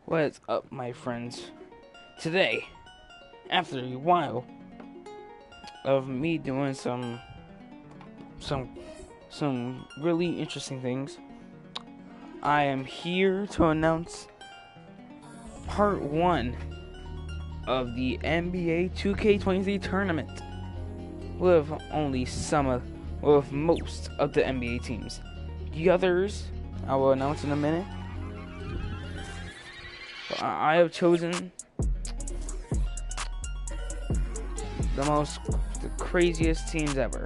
What's up, my friends? Today, after a while of me doing some really interesting things, I am here to announce part 1 of the NBA 2K23 tournament with most of the NBA teams. The others I will announce in a minute. I have chosen the craziest teams ever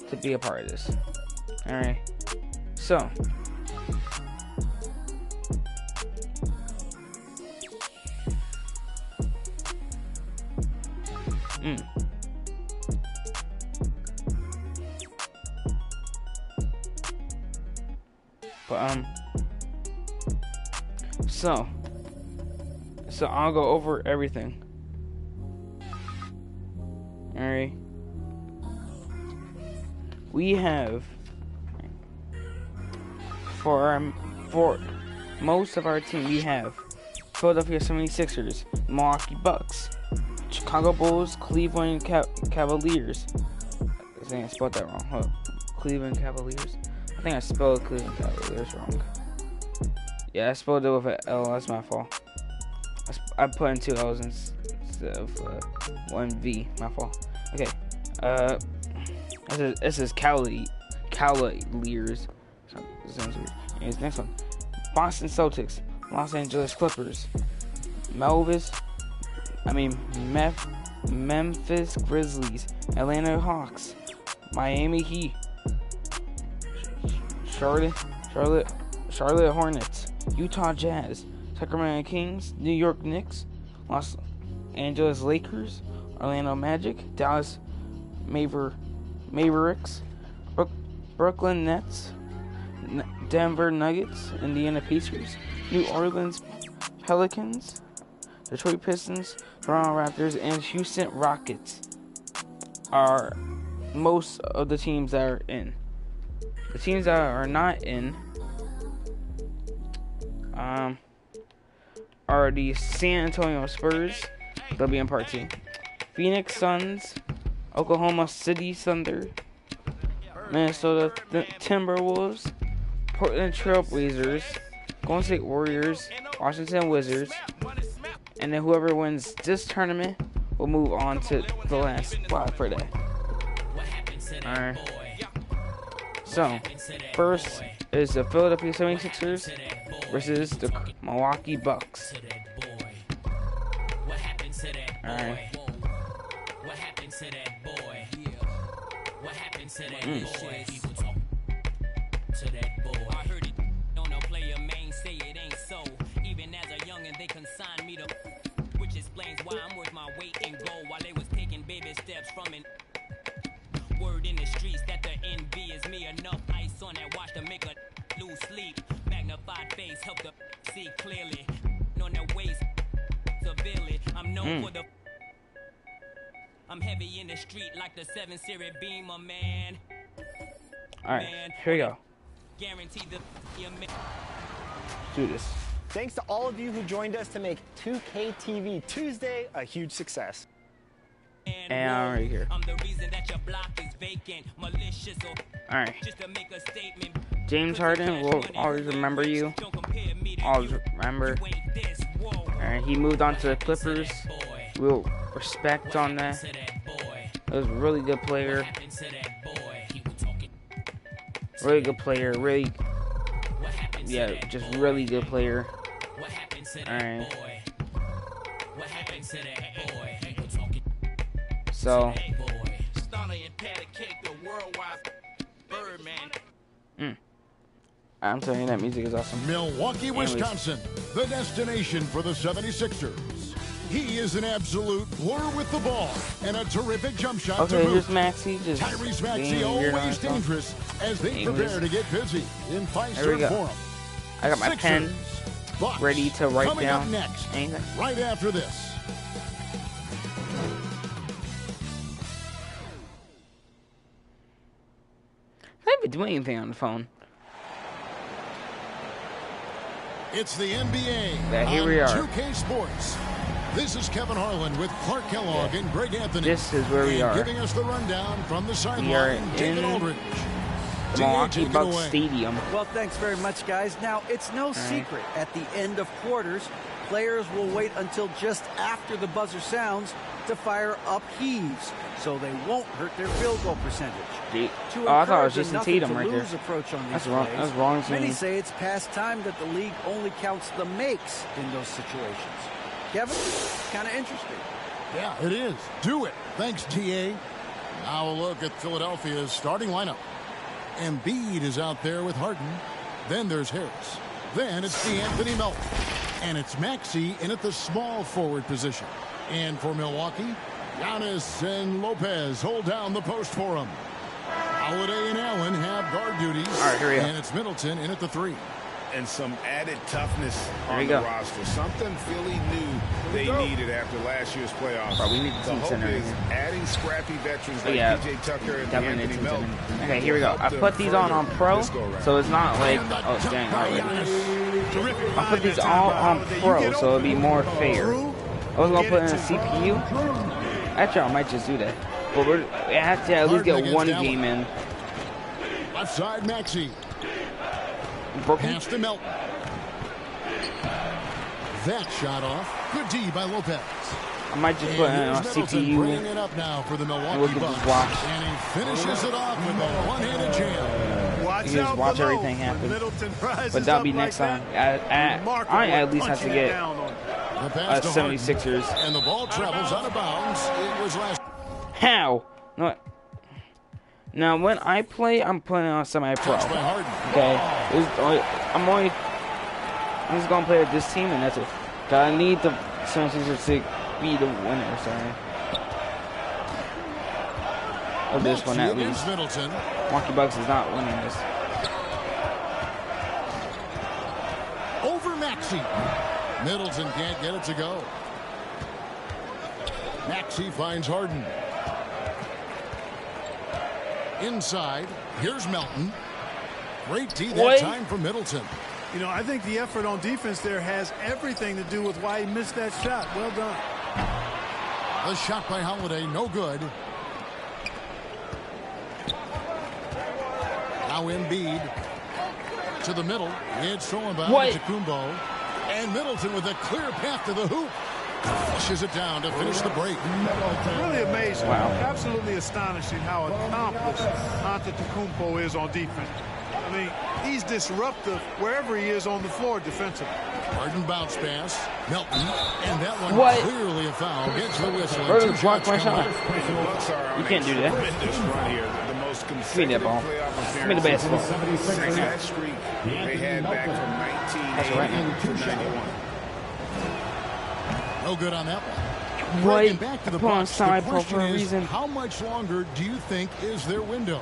to be a part of this. Alright, so so I'll go over everything. Alright. We have for most of our team, we have Philadelphia 76ers, Milwaukee Bucks, Chicago Bulls, Cleveland Cavaliers. I think I spelled that wrong. Hold up. Cleveland Cavaliers. I think I spelled Cleveland Cavaliers wrong. Yeah, I spelled it with an L. That's my fault. I put in 2 L's instead of 1 V. My fault. Okay. This is Cavaliers. Anyways, next one. Boston Celtics, Los Angeles Clippers, Memphis Grizzlies, Atlanta Hawks, Miami Heat, Charlotte Hornets, Utah Jazz, Sacramento Kings, New York Knicks, Los Angeles Lakers, Orlando Magic, Dallas Mavericks, Brooklyn Nets, Denver Nuggets, Indiana Pacers, New Orleans Pelicans, Detroit Pistons, Toronto Raptors, and Houston Rockets are most of the teams that are in. The teams that are not in are the San Antonio Spurs. They'll be in part 2. Phoenix Suns, Oklahoma City Thunder, Minnesota Timberwolves, Portland Trailblazers, Golden State Warriors, Washington Wizards, and then whoever wins this tournament will move on to the last spot for that. Alright. So, first is the Philadelphia 76ers versus the Milwaukee Bucks. Alright. I heard it on a player main say it ain't so. Even as a youngin' they consigned me to, which explains why I'm worth my weight in gold while they was taking baby steps from an word in the streets that the envy is me. Enough ice on that watch to make a lose sleep. Magnified face help to see clearly. On their waist severely. I'm known for the. I'm heavy in the street like the 7 Series Beamer, man. Alright, here we go. Guaranteed the Do this. Thanks to all of you who joined us to make 2K TV Tuesday a huge success. And I'm right here. I'm the reason that your block is vacant, malicious or Alright. just to make a statement. James Harden will always remember you. Always remember. Alright, he moved on to the Clippers. We'll respect on that. It was a really good player. Really good player. Really, yeah, just really good player. Alright. So. I'm telling you, that music is awesome. Milwaukee, Anyways. Wisconsin, the destination for the 76ers. He is an absolute blur with the ball and a terrific jump shot Okay, to here's boot. Maxey just Tyrese Maxey being weird on always his phone. dangerous as they Anyways. prepare to get busy in There we Fiserv go. Forum. I got my pen Bucks ready to write coming down up next, anything. right after this. I haven't been doing anything on the phone. It's the NBA Yeah, here on we are. 2K Sports. This is Kevin Harlan with Clark Kellogg and Greg Anthony. This is where we And are. giving us the rundown from the We are sideline, David in Aldridge. the Milwaukee Take it Bucks away. Stadium. Well, thanks very much, guys. Now, it's no secret. At the end of quarters, players will wait until just after the buzzer sounds to fire up heaves, so they won't hurt their field goal percentage. Dude. To Oh, I thought it was encourage a Jason nothing Tatum to right there. lose approach on these That's wrong. plays, That's wrong. many say it's past time that the league only counts the makes in those situations. Kevin, kind of interesting. Yeah, it is. Do it. Thanks, TA. Now a look at Philadelphia's starting lineup. Embiid is out there with Harden. Then there's Harris. Then it's DeAnthony Melton. And it's Maxey in at the small forward position. And for Milwaukee, Giannis and Lopez hold down the post for him. Holiday and Allen have guard duties. All right, here we go. And it's Middleton in at the 3. And some added toughness There on you the go. roster. Something Philly knew they needed after last year's playoffs. Bro, we need the team hope center in is here. adding scrappy veterans Oh, like yeah. PJ Tucker and Definitely Anthony need team Melton. center. Okay, here we go. I put these on pro, so it's not like, oh dang, already. I put these all on pro, so it'll be more fair. I was gonna put in a CPU. Actually, I might just do that. But we have to at least get one game in. Left side, Maxey. Broken. Pass to Melton. That shot off. Good D by Lopez. I might just put in a And here's Middleton CPU. bringing it up now for the And we Milwaukee can Bucks. just watch. And he finishes it off with a one-handed jam. Watch You just out watch below. everything happen. Middleton rises But that'll up be like next time. that. I at least have to Punching it get down on The pass to Harden. 76ers. And the ball travels out of bounds. It was last. How? No. Now, when I play, I'm playing on semi-pro. Touched by Harden. Okay, I'm just gonna play with this team, and that's it. 'Cause I need the 76ers to be the winner. Sorry. Of this one, Maxey at against least. Middleton. Milwaukee Bucks is not winning this. Over Maxey. Middleton can't get it to go. Maxey finds Harden. Inside. Here's Melton. Great D that Boy. time for Middleton. You know, I think the effort on defense there has everything to do with why he missed that shot. Well done. The shot by Holiday, no good. Now Embiid to the middle. It's thrown by What? Kumbo. And Middleton with a clear path to the hoop. Flushes it down to finish the break. Really amazing. Wow. Absolutely astonishing how accomplished Antetokounmpo is on defense. I mean, he's disruptive wherever he is on the floor defensively. Harden bounce pass. Melton. And that one What? clearly a foul. Gets the whistle. and Bro, two just block shots my come shot. up. And the Bucks are on You can't a do that. tremendous run here. The most Give me that consecutive ball. playoff Give me the basketball. since that streak they had back from 1980 right. to 91. No good on that one. Right. And back to the Put on Bucks. The semi-pro question for a is, reason. how much longer do you think is their window?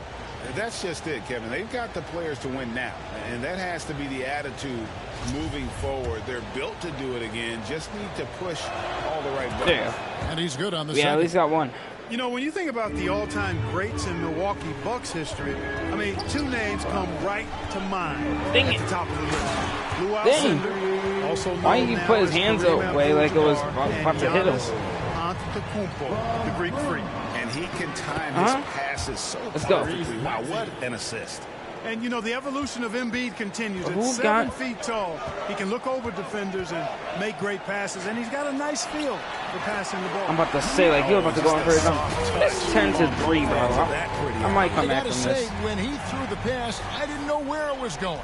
That's just it, Kevin. They've got the players to win now, and that has to be the attitude moving forward. They're built to do it again. Just need to push all the right buttons. There. And he's good on the Yeah, at second. least got one. You know, when you think about the all-time greats in Milwaukee Bucks history, I mean, two names come right to mind Dang at it. the top of the list. Lou Dang. Alcindor, also Why known you now put his as hands Kareem away like it was Abdul-Jabbar, about to and hit him? Giannis Antetokounmpo, the Greek freak. And he can time Uh-huh. his passes so Let's go. perfectly. Wow, what an assist. And, you know, the evolution of Embiid continues. At Who 7 got- feet tall, he can look over defenders and make great passes, and he's got a nice feel for passing the ball. I'm about to say, like, he was about to go in for his own. That's 10-3, bro. I might come I back gotta from say, this. when he threw the pass, I didn't know where it was going.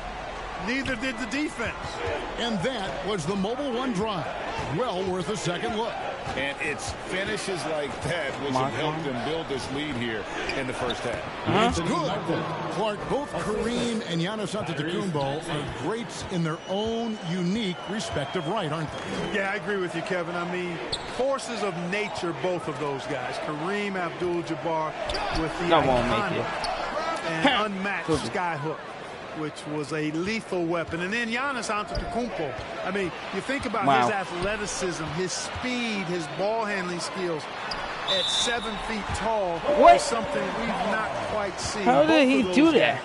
Neither did the defense. And that was the Mobile One drive. Well worth a second look. And it's finishes like that which have helped them build this lead here in the first half. It's good. Clark, both Kareem and Giannis Antetokounmpo are greats in their own unique respective right, aren't they? Yeah, I agree with you, Kevin. I mean, forces of nature, both of those guys. Kareem Abdul-Jabbar with the That won't make iconic it. and unmatched skyhook, which was a lethal weapon. And then Giannis Antetokounmpo. I mean, you think about Wow. his athleticism, his speed, his ball handling skills at 7 feet tall. What? Is something we've not quite seen. How did Both he of do those that?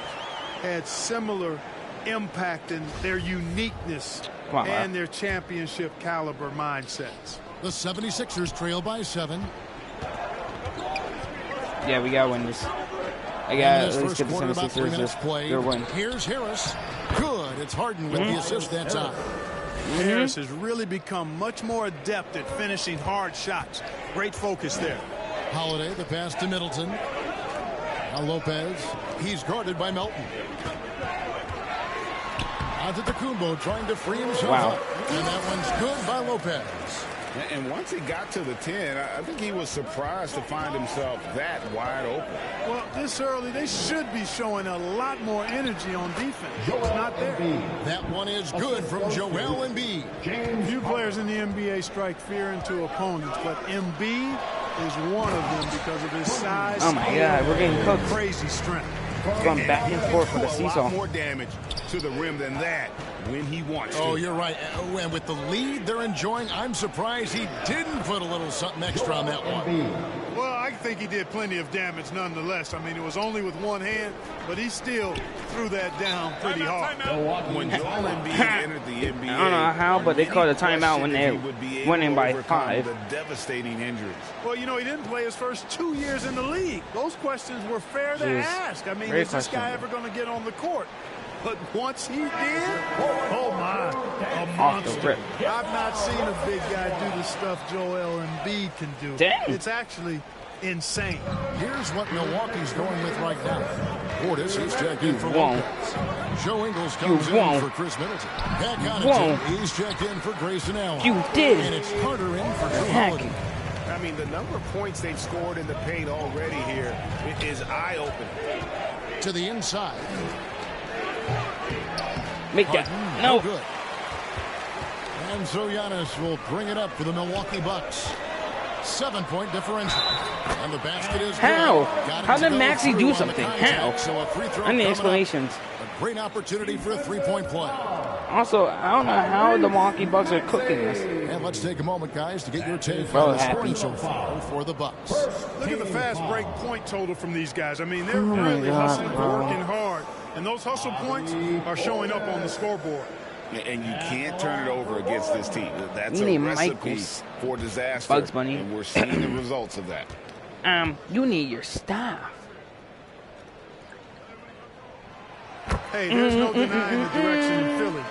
guys had similar impact and their uniqueness Come on, and their championship caliber mindsets. The 76ers trail by 7. Yeah, we gotta win this. I gotta at least get the 76ers this. They're winning. Here's Harris. Good. It's Harden with the assist that time. Harris has really become much more adept at finishing hard shots. Great focus there. Holiday, the pass to Middleton. Now Lopez. He's guarded by Melton. Antetokounmpo trying to free himself up. And that one's good by Lopez. And once he got to the 10, I think he was surprised to find himself that wide open. Well, this early, they should be showing a lot more energy on defense. It's not there. That one is good from Joel Embiid. Few players in the NBA strike fear into opponents, but Embiid is one of them because of his size. Oh my God, we're getting cooked. Crazy strength. Going back and forth for the seesaw. A lot more damage to the rim than that when he wants to. Oh, you're right. And with the lead they're enjoying, I'm surprised he didn't put a little something extra on that one. Well, I think he did plenty of damage nonetheless. I mean, it was only with one hand, but he still threw that down pretty hard. When Joel Embiid entered the NBA, I don't know how, but they called a timeout when they're winning by 5. The devastating injuries. Well, you know, he didn't play his first 2 years in the league. Those questions were fair to ask. I mean, is this guy ever going to get on the court? But once he did, oh my, a monster. I've not seen a big guy do the stuff Joel Embiid can do. Dang. It's actually insane. Here's what Milwaukee's going with right now. Portis is checked in for Lopez. Joe Ingles comes in for Chris Middleton. Pat Connaughton, he's checked in for Grayson Allen. You did. And it's Carter in for Drew Holiday. I mean, the number of points they've scored in the paint already here is eye-opening. To the inside. Make that. No. Good. And so Giannis will bring it up for the Milwaukee Bucks. 7-point differential. And the basket is How? Good. How did Maxey do something? How? So a free throw I need explanations. A great opportunity for a three-point play. Also, I don't know how the Milwaukee Bucks are cooking this. And let's take a moment, guys, to get your take on the scoring so far for the Bucks. Look at the fast break point total from these guys. I mean, they're really hustling, working hard. And those hustle points are showing up on the scoreboard. And you can't turn it over against this team. That's You a need recipe Michaels. for disaster. Bugs Bunny. And we're seeing the results of that. You need your staff. Hey, there's no denying the direction in Philly.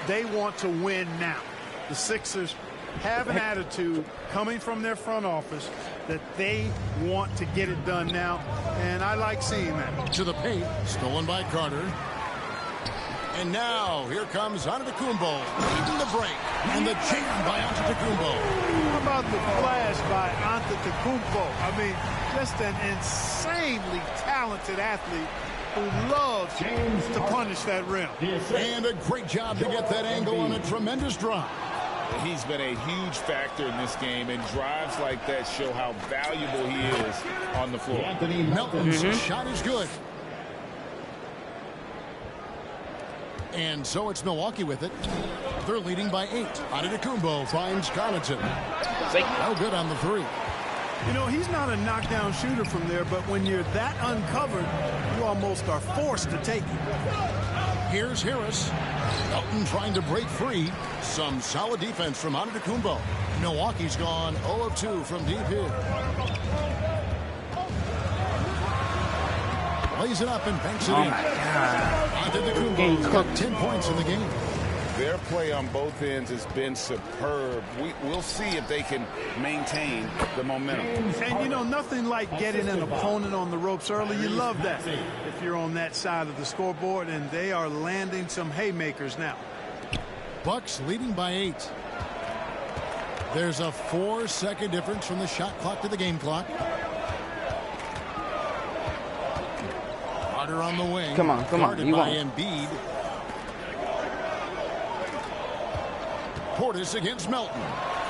They want to win now. The Sixers have an attitude coming from their front office that they want to get it done now, and I like seeing that. To the paint, stolen by Carter. And now, here comes Antetokounmpo, leading the break, and the jam by Antetokounmpo. How about the flash by Antetokounmpo? I mean, just an insanely talented athlete who loves to punish that rim. And a great job to get that angle on a tremendous drive. He's been a huge factor in this game, and drives like that show how valuable he is on the floor. Melton's shot is good. And so it's Milwaukee with it. They're leading by 8. Antetokounmpo finds Connaughton. No good on the 3. You know, he's not a knockdown shooter from there, but when you're that uncovered, you almost are forced to take it. Here's Harris. Melton trying to break free. Some solid defense from Antetokounmpo. Milwaukee's gone 0 of 2 from deep here. Lays it up and banks it in. Oh my God. Antetokounmpo got 10 points in the game. Their play on both ends has been superb. We'll see if they can maintain the momentum. And, you know, nothing like getting an opponent on the ropes early. You love that if you're on that side of the scoreboard, and they are landing some haymakers now. Bucks leading by 8. There's a 4-second difference from the shot clock to the game clock. Carter on the wing. Come on, come on. Guarded You by won't. Embiid. Portis against Melton.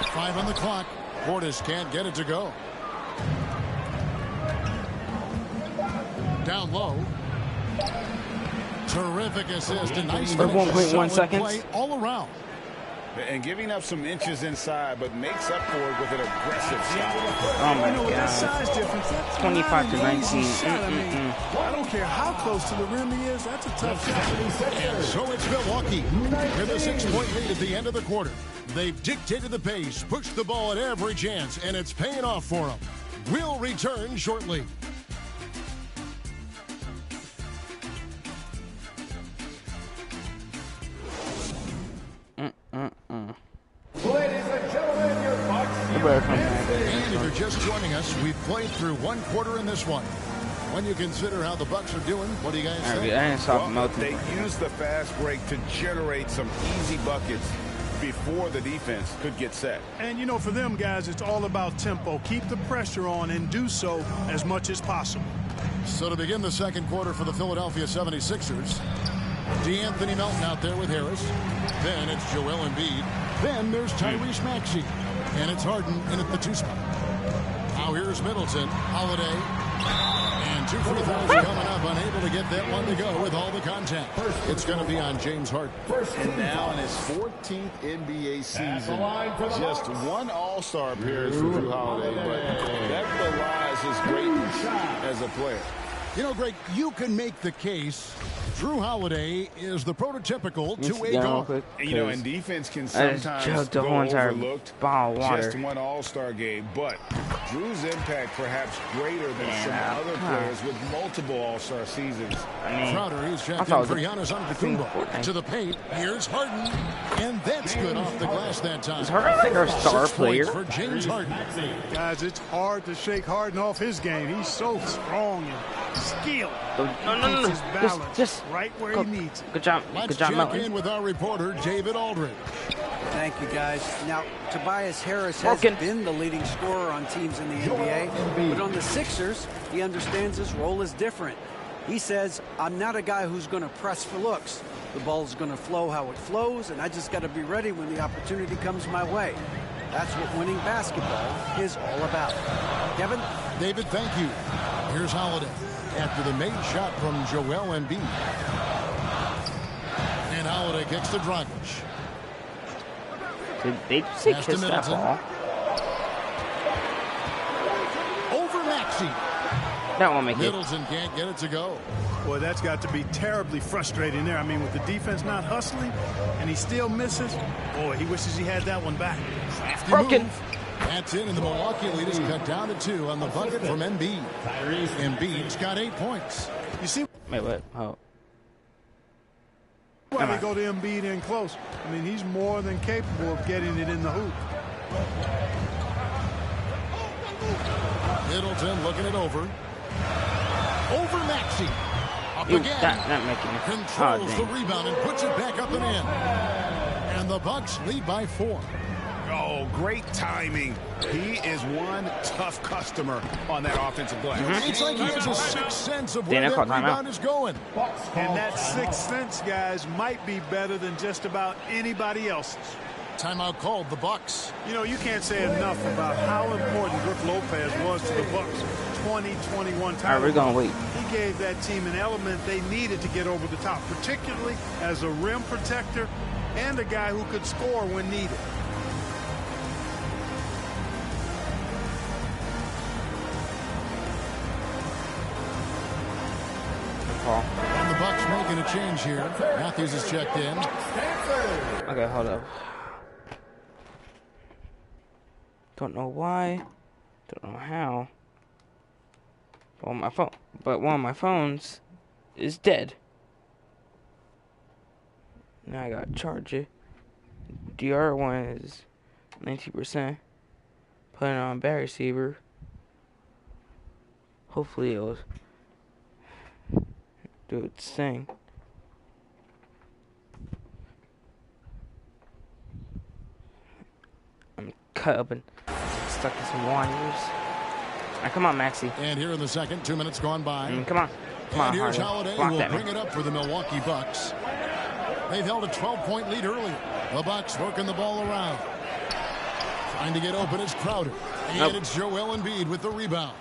5 on the clock. Portis can't get it to go. Down low. Terrific assist. A nice finish. 1.1 seconds. Play all around. And giving up some inches inside, but makes up for it with an aggressive shot. Oh my You know, with that God. size difference, that's 25 to not an easy 19. shot. I mean, care how close to the rim he is. That's a tough shot. And so it's Milwaukee with a 6-point lead at the end of the quarter. They've dictated the pace, pushed the ball at every chance, and it's paying off for them. We'll return shortly. Ladies and gentlemen, your Bucks. And if you're just joining us, we've played through one quarter in this one. When you consider how the Bucks are doing, what do you guys think? Well, they used the fast break to generate some easy buckets before the defense could get set. And, you know, for them guys, it's all about tempo. Keep the pressure on and do so as much as possible. So to begin the second quarter for the Philadelphia 76ers, DeAnthony Melton out there with Harris. Then it's Joel Embiid. Then there's Tyrese Maxey. And it's Harden in at the 2 spot. Now here's Middleton, Holiday. And 2 free throws coming up, unable to get that one to go with all the contact. It's going to be on James Harden. And now in his 14th NBA season, just 1 All-Star appearance for Jrue Holiday, but that belies his greatness as a player. You know, Greg, you can make the case Jrue Holiday is the prototypical two-way guard. You know, and defense can sometimes go overlooked. Just 1 All-Star game, but Jrue's impact perhaps greater than some other players with multiple All-Star seasons. Crowder, he's checked in for Giannis Antetokounmpo. To the paint, here's Harden, and that's good off the glass that time. Is Harden like our star player? For James Harden. Guys, it's hard to shake Harden off his game. He's so strong and skilled. No. His balance just right where he needs it. Good job. Let's Good job, check in with our reporter, David Aldridge. Thank you, guys. Now, Tobias Harris has been the leading scorer on teams in the NBA, but on the Sixers, he understands his role is different. He says, I'm not a guy who's going to press for looks. The ball's going to flow how it flows, and I just got to be ready when the opportunity comes my way. That's what winning basketball is all about. Kevin? David, thank you. Here's Holiday after the made shot from Joel Embiid. And Holiday kicks to Dragic. Did they just say kiss that ball? Over Maxey. That won't make it. Middleton can't get it to go. Boy, that's got to be terribly frustrating there. I mean, with the defense not hustling and he still misses, boy, he wishes he had that one back. Broken. Move. That's in, and the Milwaukee lead is cut down to 2 on the bucket from Embiid. Embiid's got 8 points. You see? Wait, what? Oh. Why they go to Embiid in close? I mean, he's more than capable of getting it in the hoop. Middleton looking it over. Over Maxey. Up Ew, again. Not making it. Controls the rebound and puts it back up and in. And the Bucks lead by 4. Oh, great timing. He is one tough customer on that offensive glass. It's like he has a sixth sense of where that rebound is going. And that sixth sense, guys, might be better than just about anybody else's. Timeout called, the Bucks. You know, you can't say enough about how important Brook Lopez was to the Bucks' 2021 title. All right, we're going to wait. He gave that team an element they needed to get over the top, particularly as a rim protector and a guy who could score when needed. And the Bucks making a change here. Matthews is checked in. Okay, hold up. Don't know why. Don't know how. But one of my phones is dead. Now I gotta charge it. DR1 is 90%. Put it on battery saver. Hopefully it'll do its thing. I'm cut up and stuck in some wires. Right, come on, Maxey. And here in the second, 2 minutes gone by. Come on. Come on, and here's Holiday. Holiday who will bring it up for the Milwaukee Bucks. They've held a 12-point lead earlier. The Bucks working the ball around. Trying to get open is Crowder. And it's Joel Embiid with the rebound.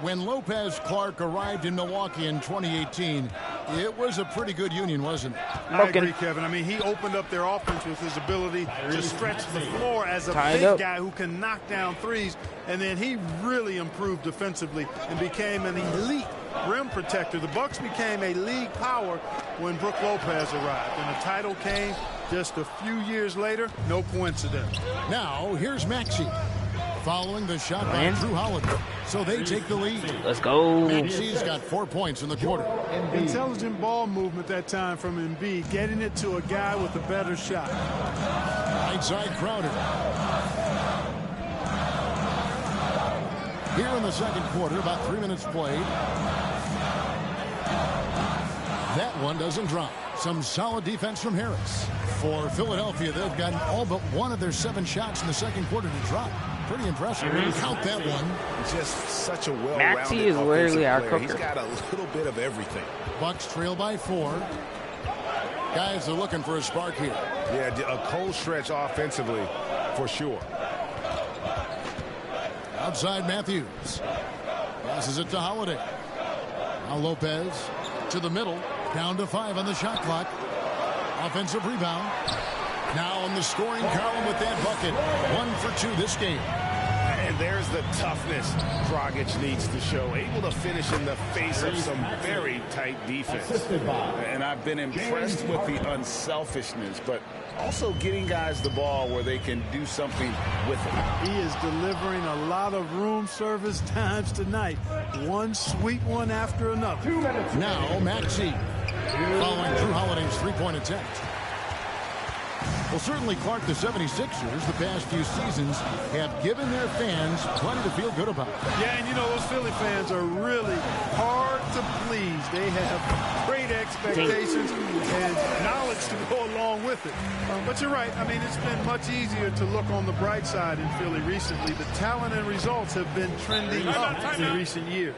When Lopez Clark arrived in Milwaukee in 2018, it was a pretty good union, wasn't it? I agree, Kevin. I mean, he opened up their offense with his ability to stretch the floor as a big guy who can knock down threes. And then he really improved defensively and became an elite rim protector. The Bucks became a league power when Brook Lopez arrived, and the title came just a few years later. No coincidence. Now, here's Maxey. Following the shot by Drew Holiday. So they take the lead. Let's go. Maxey's got 4 points in the quarter. Intelligent ball movement that time from Embiid, getting it to a guy with a better shot. Right side Crowder. Here in the second quarter, about 3 minutes played. That one doesn't drop. Some solid defense from Harris. For Philadelphia, they've gotten all but one of their 7 shots in the second quarter to drop. Pretty impressive. Count that one. Just such a well-rounded Maxey is literally our cooker. He's got a little bit of everything. Bucks trail by 4. Guys are looking for a spark here. Yeah, a cold stretch offensively for sure. Outside Matthews. Passes it to Holiday. Now Lopez to the middle. Down to 5 on the shot clock. Offensive rebound. Now in the scoring column with that bucket. 1 for 2 this game. And there's the toughness Dragic needs to show. Able to finish in the face of some very tight defense. And I've been impressed with the unselfishness, but also getting guys the ball where they can do something with it. He is delivering a lot of room service times tonight. One sweet one after another. Now Maxey. Following Drew Holiday's three-point attempt. Well, certainly, Clark, the 76ers, the past few seasons, have given their fans plenty to feel good about. Yeah, and you know, those Philly fans are really hard to please. They have great expectations and knowledge to go along with it. But you're right. I mean, it's been much easier to look on the bright side in Philly recently. The talent and results have been trending up in recent years.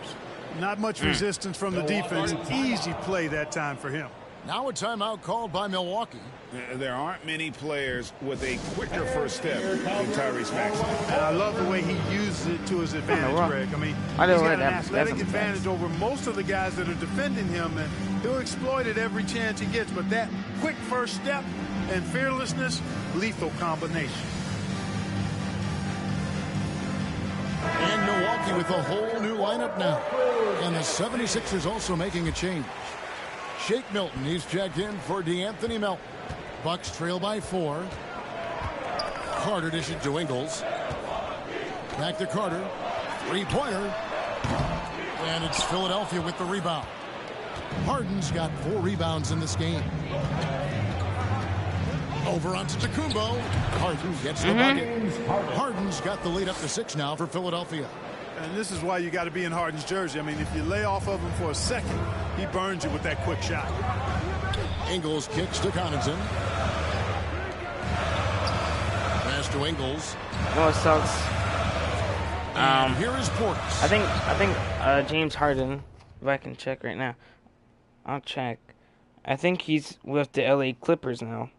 Not much resistance from the defense. Easy play that time for him. Now a timeout called by Milwaukee. There aren't many players with a quicker first step than Tyrese Maxey. And I love the way he uses it to his advantage, Greg. I mean, he's got an athletic advantage over most of the guys that are defending him, and he'll exploit it every chance he gets. But that quick first step and fearlessness, lethal combination. And Milwaukee with a whole new lineup now. And the 76ers also making a change. Shake Milton, he's checked in for DeAnthony Melton. Bucks trail by 4. Carter dishes to Ingles. Back to Carter. Three-pointer. And it's Philadelphia with the rebound. Harden's got 4 rebounds in this game. Over onto Tacumbo. Harden gets the bucket. Harden's got the lead up to 6 now for Philadelphia. And this is why you got to be in Harden's jersey. I mean, if you lay off of him for a second, he burns you with that quick shot. Ingles kicks to Connaughton. Pass to Ingles. Oh, it sucks. Here is Portis. I think James Harden, if I can check right now. I'll check. I think he's with the LA Clippers now.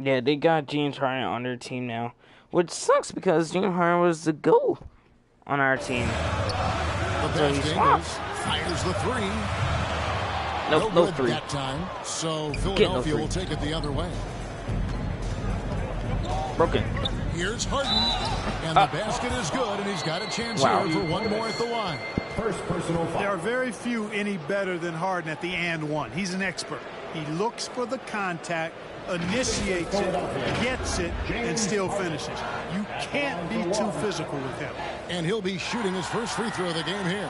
Yeah, they got James Harden on their team now, which sucks because James Harden was the GOAT on our team. So he swaps. Fires the 3. No 3 that time. So Philadelphia will take it the other way. Broken. Here's Harden, and the basket is good, and he's got a chance here for one more at the line. First personal foul. There are very few any better than Harden at the and one. He's an expert. He looks for the contact, initiates it, gets it, and still finishes. You can't be too physical with him. And he'll be shooting his first free throw of the game here.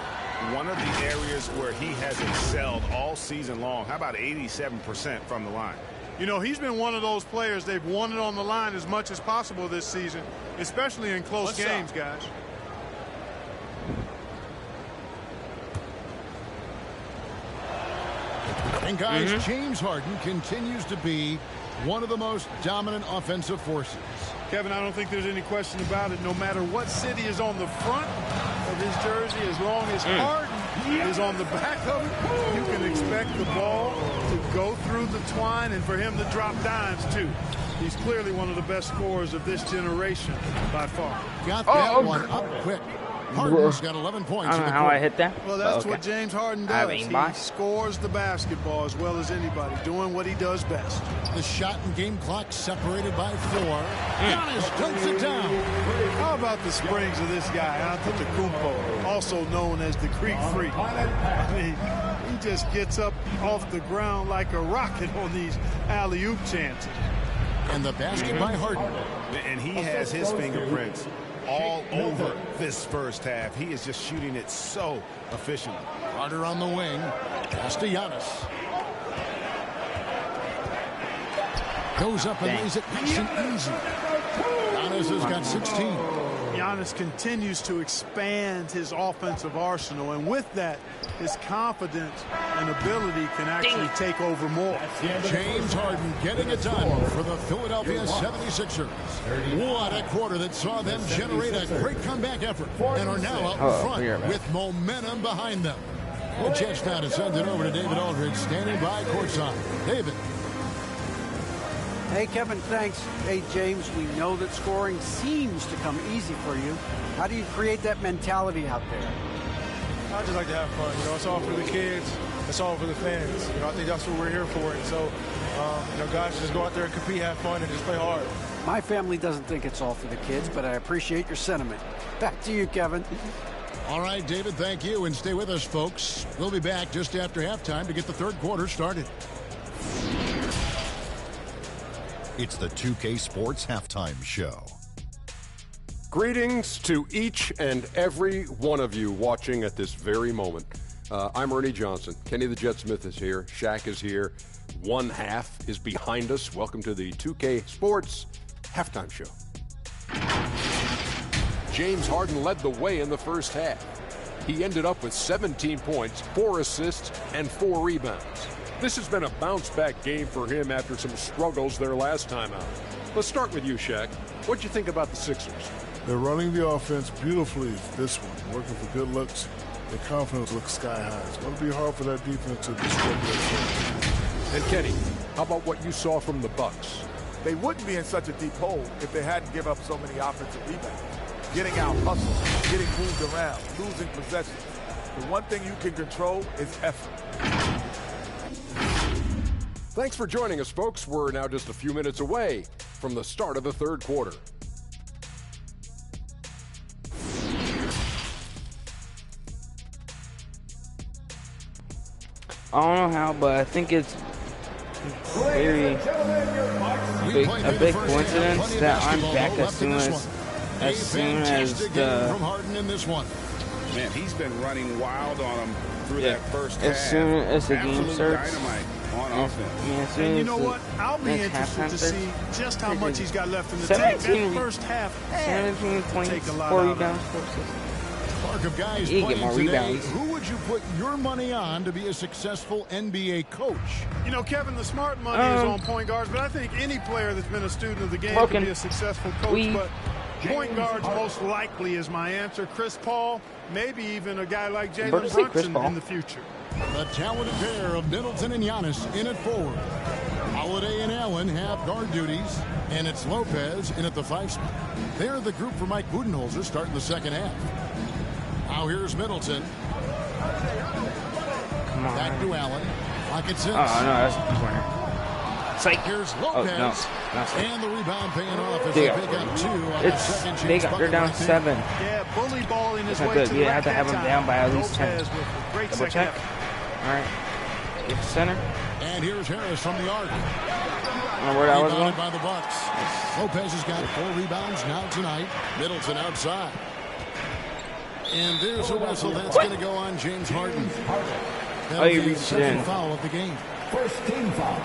One of the areas where he has excelled all season long. How about 87% from the line? You know, he's been one of those players they've wanted on the line as much as possible this season, especially in close games, guys. And guys, James Harden continues to be one of the most dominant offensive forces. Kevin, I don't think there's any question about it. No matter what city is on the front or his jersey, as long as Harden is on the back of it, you can expect the ball to go through the twine and for him to drop dimes, too. He's clearly one of the best scorers of this generation by far. Got that one up quick. Harden's got 11 points. I don't know how I hit that. Well, that's what James Harden does. He scores the basketball as well as anybody, doing what he does best. The shot and game clock separated by 4. Giannis dunks it down. How about the springs of this guy, Antetokounmpo, also known as the Greek Freak? I mean, he just gets up off the ground like a rocket on these alley-oop chances. And the basket by Harden. And he has his fingerprints all over this first half. He is just shooting it so efficiently. Carter on the wing. Pass to Giannis. Goes up and lays it nice and easy. Giannis has got 16. Giannis continues to expand his offensive arsenal, and with that, his confidence and ability can actually take over more. James Harden getting it done for the Philadelphia 76ers. What a quarter that saw them generate a great comeback effort and are now out in front with momentum behind them. A chance now to send it over to David Aldridge, standing by courtside. David. Hey, Kevin, thanks. Hey, James, we know that scoring seems to come easy for you. How do you create that mentality out there? I just like to have fun. You know, it's all for the kids. It's all for the fans. You know, I think that's what we're here for. And so, you know, guys, just go out there and compete, have fun, and just play hard. My family doesn't think it's all for the kids, but I appreciate your sentiment. Back to you, Kevin. All right, David, thank you. And stay with us, folks. We'll be back just after halftime to get the third quarter started. It's the 2K Sports Halftime Show. Greetings to each and every one of you watching at this very moment. I'm Ernie Johnson. Kenny the Jet Smith is here. Shaq is here. One half is behind us. Welcome to the 2K Sports Halftime Show. James Harden led the way in the first half. He ended up with 17 points, 4 assists, and 4 rebounds. This has been a bounce-back game for him after some struggles their last time out. Let's start with you, Shaq. What'd you think about the Sixers? They're running the offense beautifully this one, working for good looks. Their confidence looks sky high. It's going to be hard for that defense to disrupt that. And Kenny, how about what you saw from the Bucks? They wouldn't be in such a deep hole if they hadn't given up so many offensive rebounds. Getting out hustled, getting moved around, losing possessions. The one thing you can control is effort. Thanks for joining us, folks. We're now just a few minutes away from the start of the third quarter. I don't know how, but I think it's very a big coincidence that I'm back as soon as the. From Harden in this one. Man, he's been running wild on him through that first half. As soon as the game starts. On offense. And you know what? I'll be interested to see just how much he's got left in the tank. That first half, 17 points, 4 rebounds, 4 assists. Park of guys playing today. Who would you put your money on to be a successful NBA coach? You know, Kevin, the smart money is on point guards, but I think any player that's been a student of the game can be a successful coach. But point guards most likely is my answer. Chris Paul, maybe even a guy like Jalen Brunson in the future. The talented pair of Middleton and Giannis in at forward. Holiday and Allen have guard duties, and it's Lopez in at the 5 spot. They're the group for Mike Budenholzer starting the second half. Now here's Middleton. Come on. Back to Allen. Pocket 6. Oh, no, that's the corner. Psych. Here's Lopez. Oh, no. And the rebound paying off as they pick up 2 on the second chance. They're down 7. Yeah, bully balling his way to the You have to have them down by at least 10. Double check. All right. Get to center. And here's Harris from the arc. I don't know where that was going. By the Bucks. Lopez has got 4 rebounds now tonight. Middleton outside. And there's a whistle that's going to go on James Harden. That'll be the second foul of the game. First team foul.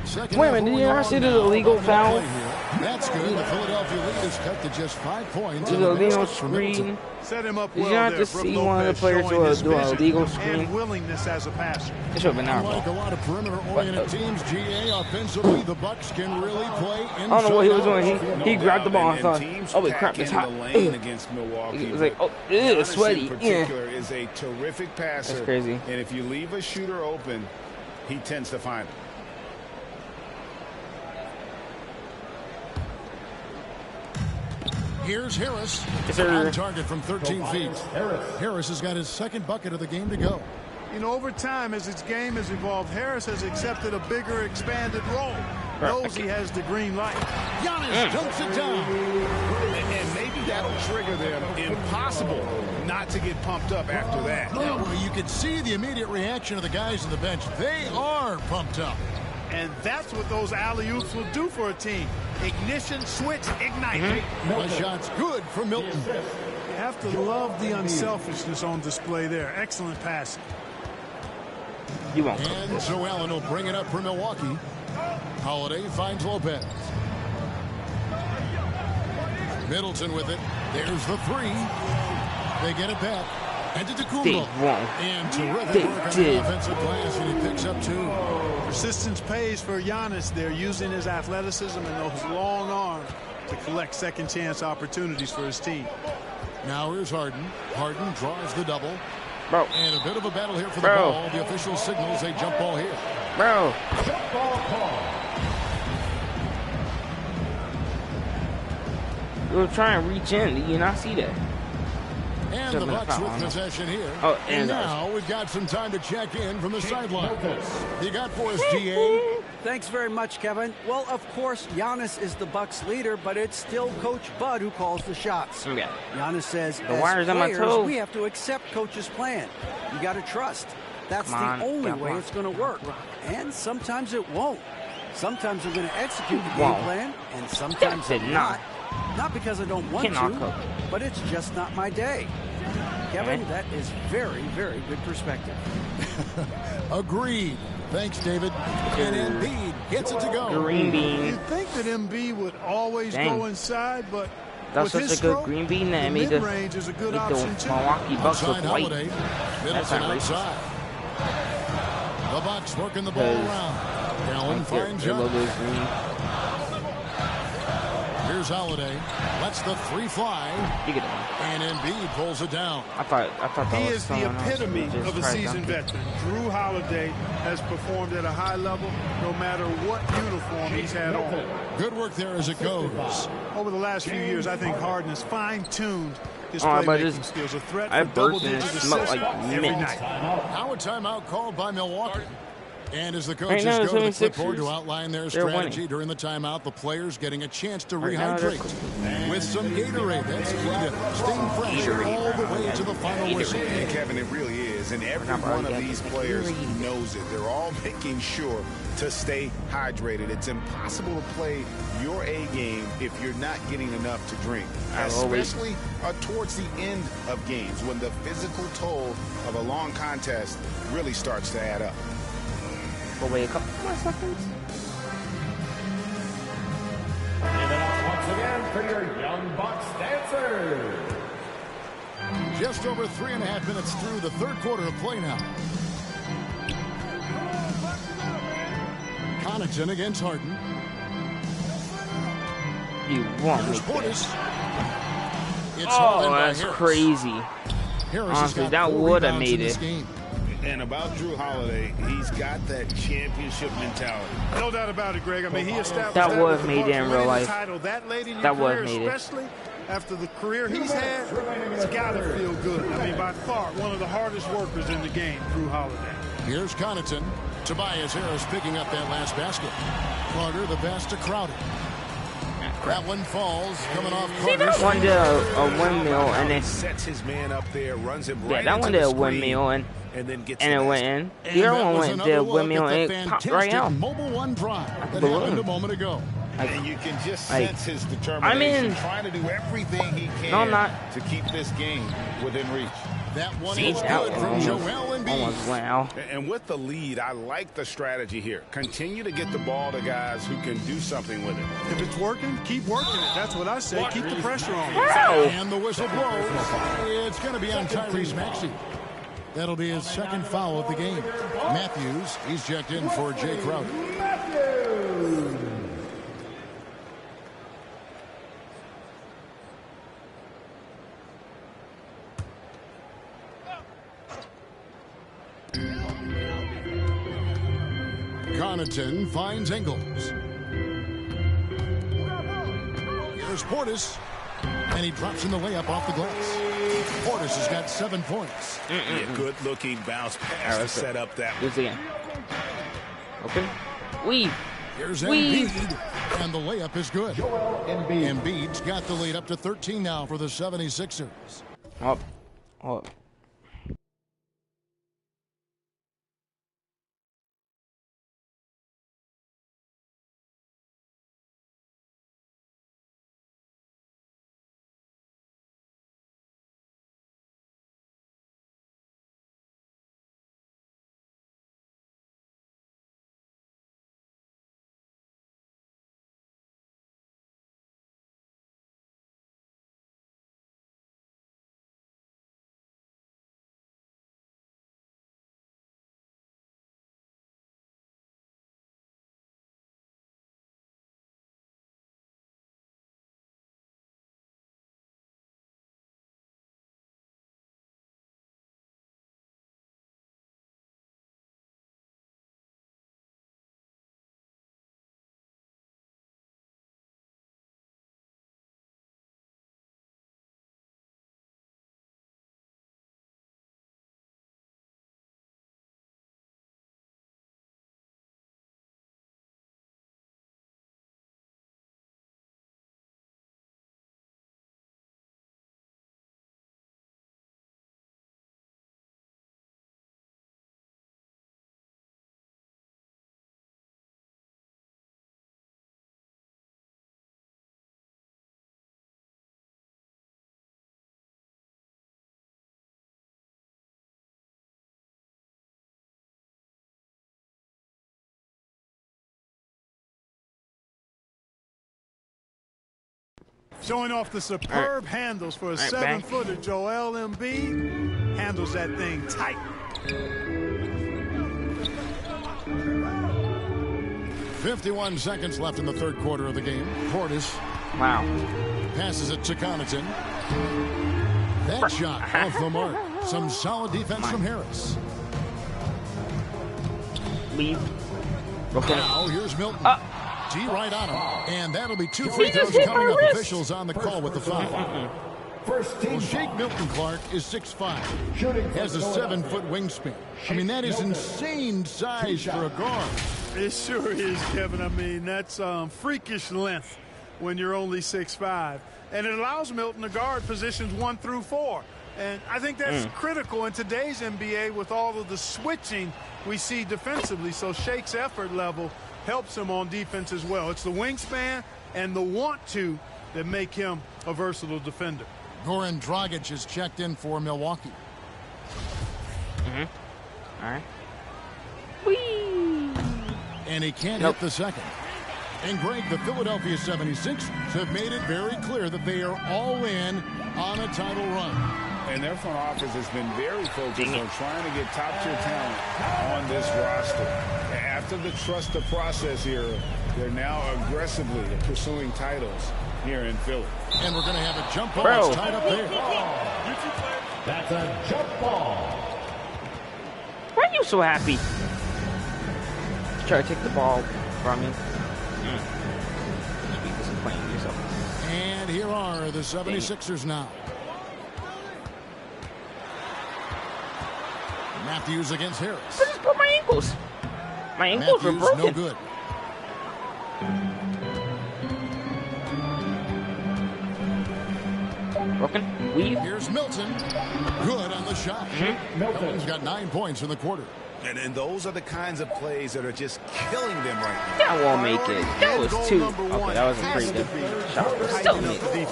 Second Wait a minute, did you ever see the illegal foul That's good. The Philadelphia lead is cut to just 5 points. There's a legal screen. Set him up Did well you have there. to see one of the players do a legal screen? And willingness as a passer. It should have been out. Like a lot of perimeter-oriented teams, GA offensively, the Bucks can really play inside. I don't know what he was doing. He grabbed the ball and thought, oh wait, crap, it's hot. Against Milwaukee. It was like, oh, it's sweaty. In particular is a terrific passer. That's crazy. And if you leave a shooter open, he tends to find it. Here's Harris. Yes, sir. On target from 13 feet. Harris has got his second bucket of the game to go. You know, over time, as his game has evolved, Harris has accepted a bigger, expanded role. Knows he has the green light. Giannis dumps it down. And maybe that'll trigger them. Impossible not to get pumped up after that. Yeah, well, you can see the immediate reaction of the guys on the bench. They are pumped up. And that's what those alley-oops will do for a team. Ignition, switch, ignite. The shot's good for Milton. You have to love the unselfishness on display there. Excellent passing. You won't. And so Allen will bring it up for Milwaukee. Holiday finds Lopez. Middleton with it. There's the three. They get it back. And to Tacumbo. And terrific work on the offensive glass, and he picks up 2. Persistence pays for Giannis. They're using his athleticism and those long arms to collect second chance opportunities for his team. Now here's Harden. Harden draws the double. Bro. And a bit of a battle here for the ball. The official signals a jump ball here. Bro. Jump ball call. You were trying to reach in. Did you not see that? And the Bucks with possession here. Oh, and now we've got some time to check in from the sideline. You got for us, GA? Thanks very much, Kevin. Well, of course, Giannis is the Bucks leader, but it's still Coach Bud who calls the shots. Yeah. Giannis says, the wires on my toe. We have to accept Coach's plan. You got to trust. That's the only way it's going to work. And sometimes it won't. Sometimes we're going to execute the game plan, and sometimes not. Not because I don't want to, but it's just not my day. Kevin, that is very, very good perspective. Agreed. Thanks, David. And Embiid gets it to go. Green bean. You'd think that Embiid would always go inside, but that's with such his a good stroke, green bean that made the Milwaukee Bucks look white. That's not racist. The Bucks working the ball around. Allen finds Young. Here's Holiday. Lets the three fly. And Embiid pulls it down. I thought that he was is the epitome of a seasoned veteran. Drew Holiday has performed at a high level no matter what uniform he's had on. Good work there as it goes. Over the last few years, I think Harden has fine-tuned his playmaking skills. A threat for double-digit assists every night. Now a timeout called by Milwaukee. And as the coaches go to the clipboard to outline their strategy during the timeout, the players getting a chance to rehydrate with some Gatorade. That's key to staying fresh all the way to the final whistle. And Kevin, it really is. And every one of these players knows it. They're all making sure to stay hydrated. It's impossible to play your A game if you're not getting enough to drink, especially towards the end of games when the physical toll of a long contest really starts to add up. But wait a couple more seconds. Give it up once again for your Young Bucks dancers. Just over 3.5 minutes through the third quarter of play now. Connaughton against Harden. You won't make this. Oh, that's crazy. Honestly, that would have made it. And about Drew Holiday, he's got that championship mentality. No doubt about it, Greg. I mean, he established that would have made it in real life. That late in your career, especially after the career he's had, it's got to feel good. I mean, by far, one of the hardest workers in the game, Drew Holiday. Here's Connaughton. Tobias Harris picking up that last basket. Carter, the pass to Crowder. That one falls, coming off Carter. That one did a windmill, and then sets his man up there, runs him right. Yeah, that one did a windmill, and then it went in. The other one went did a windmill, and it popped right out. Mobile one drive that happened a moment ago. And you can just sense his determination, trying to do everything he can to keep this game within reach. That one is good from Joel Embiid. Almost went out. And with the lead, I like the strategy here. Continue to get the ball to guys who can do something with it. If it's working, keep working it. That's what I say. Keep the pressure on. And the whistle blows. It's going to be on Tyrese Maxey. That'll be his second foul of the game. Matthews, he's checked in for Jay Crowder. Connaughton finds Ingles. Here's Portis. And he drops in the layup off the glass. Portis has got 7 points. Yeah, good-looking bounce pass to set up that. Okay. Weave. Here's Embiid. And the layup is good. Embiid's got the lead up to 13 now for the 76ers. Up. Showing off the superb handles for a 7-footer. Joel Embiid handles that thing tight. 51 seconds left in the third quarter of the game. Portis. Wow. Passes it to Connaughton. That shot off the mark. Some solid defense from Harris. Leave. Now here's Milton. G right on him. And that'll be 2 free throws coming up. Officials on the call with the foul. Well, Shake Milton Clark is 6'5". Has a 7-foot wingspan. I mean, that is insane size for a guard. It sure is, Kevin. I mean, that's freakish length when you're only 6'5". And it allows Milton to guard positions 1 through 4. And I think that's critical in today's NBA with all of the switching we see defensively. So Shake's effort level helps him on defense as well. It's the wingspan and the want-to that make him a versatile defender. Goran Dragic is checked in for Milwaukee. All right. Whee! And he can't hit the second. And Greg, the Philadelphia 76ers have made it very clear that they are all in on a title run. And their front office has been very focused on trying to get top-tier talent on this roster. After the trust the process here, they're now aggressively pursuing titles here in Philly. And we're going to have a jump ball tied up there. That's a jump ball. Why are you so happy? Try to take the ball from me. Be disappointed in yourself. And here are the 76ers now. Matthews against Harris. I just broke my ankles. My ankles were broken. No good. Broken. Weave. Here's Milton. Good on the shot. Milton's got 9 points in the quarter. And those are the kinds of plays that are just killing them right now. That won't make it. That was two. Okay, that was a pretty good shot. Still made it. They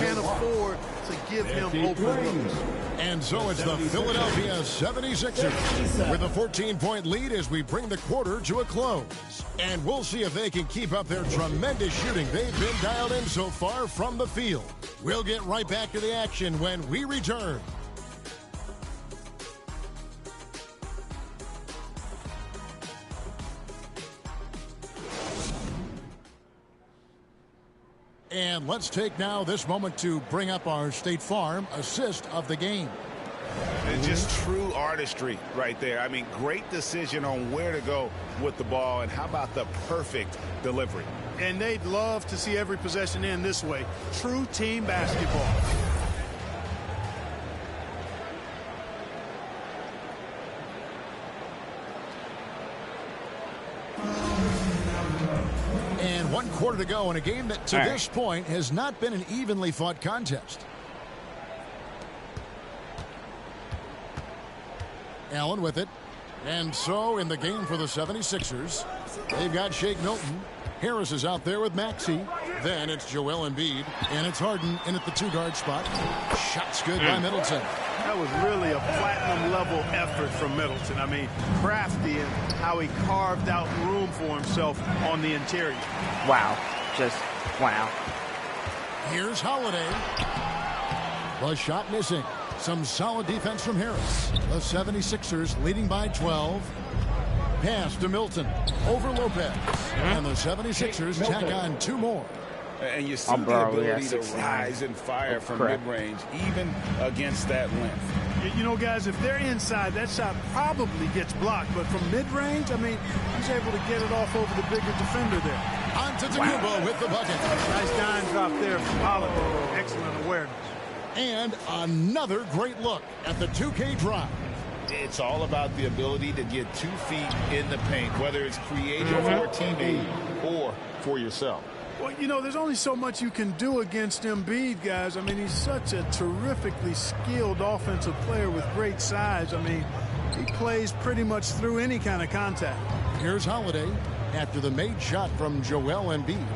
can't afford to give him open looks. And so it's the Philadelphia 76ers with a 14-point lead as we bring the quarter to a close. And we'll see if they can keep up their tremendous shooting they've been dialed in so far from the field. We'll get right back to the action when we return. And let's take now this moment to bring up our State Farm assist of the game. It's just true artistry right there. I mean, great decision on where to go with the ball, and how about the perfect delivery? And they'd love to see every possession end this way. True team basketball. And 1 quarter to go in a game that to this point has not been an evenly fought contest. Allen with it. And so in the game for the 76ers, they've got Shake Milton. Harris is out there with Maxey. Then it's Joel Embiid. And it's Harden in at the 2-guard spot. Shots good by Middleton. That was really a platinum-level effort from Middleton. I mean, crafty in how he carved out room for himself on the interior. Wow. Just wow. Here's Holiday. The shot missing. Some solid defense from Harris. The 76ers leading by 12. Pass to Milton. Over Lopez. And the 76ers tack on 2 more. And you see the ability to rise and fire from mid-range, even against that length. You know, guys, if they're inside, that shot probably gets blocked. But from mid-range, I mean, he's able to get it off over the bigger defender there. Antetokounmpo with the bucket. Nice dime drop there from Holiday. Excellent awareness. And another great look at the 2K drive. It's all about the ability to get 2 feet in the paint, whether it's creative for a teammate or for yourself. Well, you know, there's only so much you can do against Embiid, guys. I mean, he's such a terrifically skilled offensive player with great size. I mean, he plays pretty much through any kind of contact. Here's Holiday after the made shot from Joel Embiid.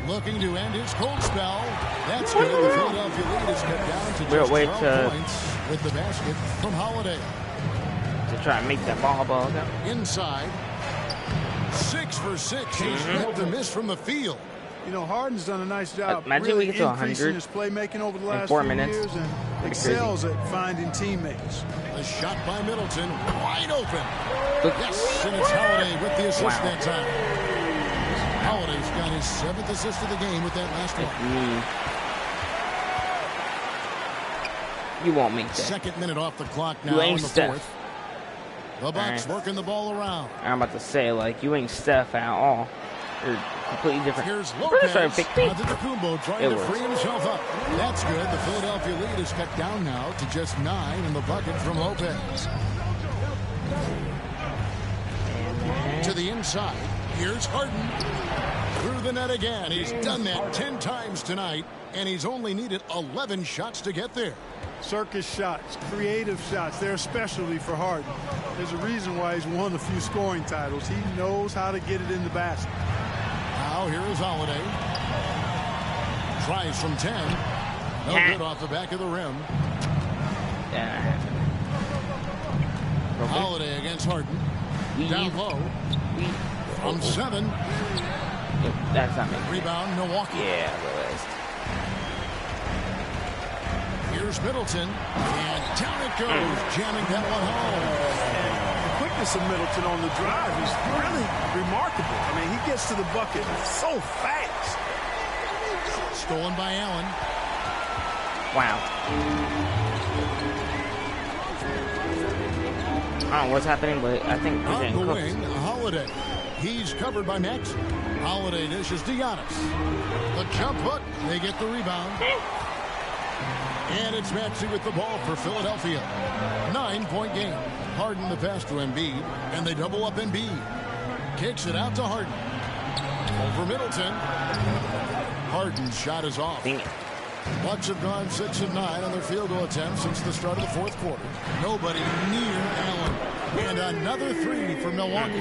Looking to end his cold spell. That's good. The Philadelphia lead is cut down to just 12 points with the basket from Holiday. To try and make that ball go. Inside. 6 for 6. He's yet to miss from the field. You know, Harden's done a nice job. Imagine really we get to 100 his playmaking over the last 4 few minutes. years and excels at finding teammates. A shot by Middleton, wide open. Yes, and it's Holiday with the assist that time. Holiday's got his 7th assist of the game with that last one. You won't make that. 2nd minute off the clock now in the 4th. The Bucks working the ball around. I'm about to say, like, you ain't Steph at all. You're completely different. Here's Lopez. Antetokounmpo trying to free himself up. That's good. The Philadelphia lead is cut down now to just 9 in the bucket from Lopez. To the inside. Here's Harden. Through the net again. He's done that 10 times tonight, and he's only needed 11 shots to get there. Circus shots, creative shots, they're a specialty for Harden. There's a reason why he's won a few scoring titles. He knows how to get it in the basket. Now here is Holiday. Tries from 10. No good off the back of the rim. Holiday against Harden. Down low. From 7. That's not making Rebound, Milwaukee. Yeah, the list. Here's Middleton. And down it goes. Jamming that one home. And the quickness of Middleton on the drive is really remarkable. I mean, he gets to the bucket so fast. Stolen by Allen. Wow. I don't know what's happening, but I think we're getting on the cooked. wing, Holiday. He's covered by Max. Holiday dishes to Giannis. The jump hook. They get the rebound. And it's Maxey with the ball for Philadelphia. 9-point game. Harden the pass to Embiid. And they double up Embiid. Kicks it out to Harden. Over Middleton. Harden's shot is off. Bucks have gone 6 of 9 on their field goal attempts since the start of the 4th quarter. Nobody near Allen. And another three for Milwaukee.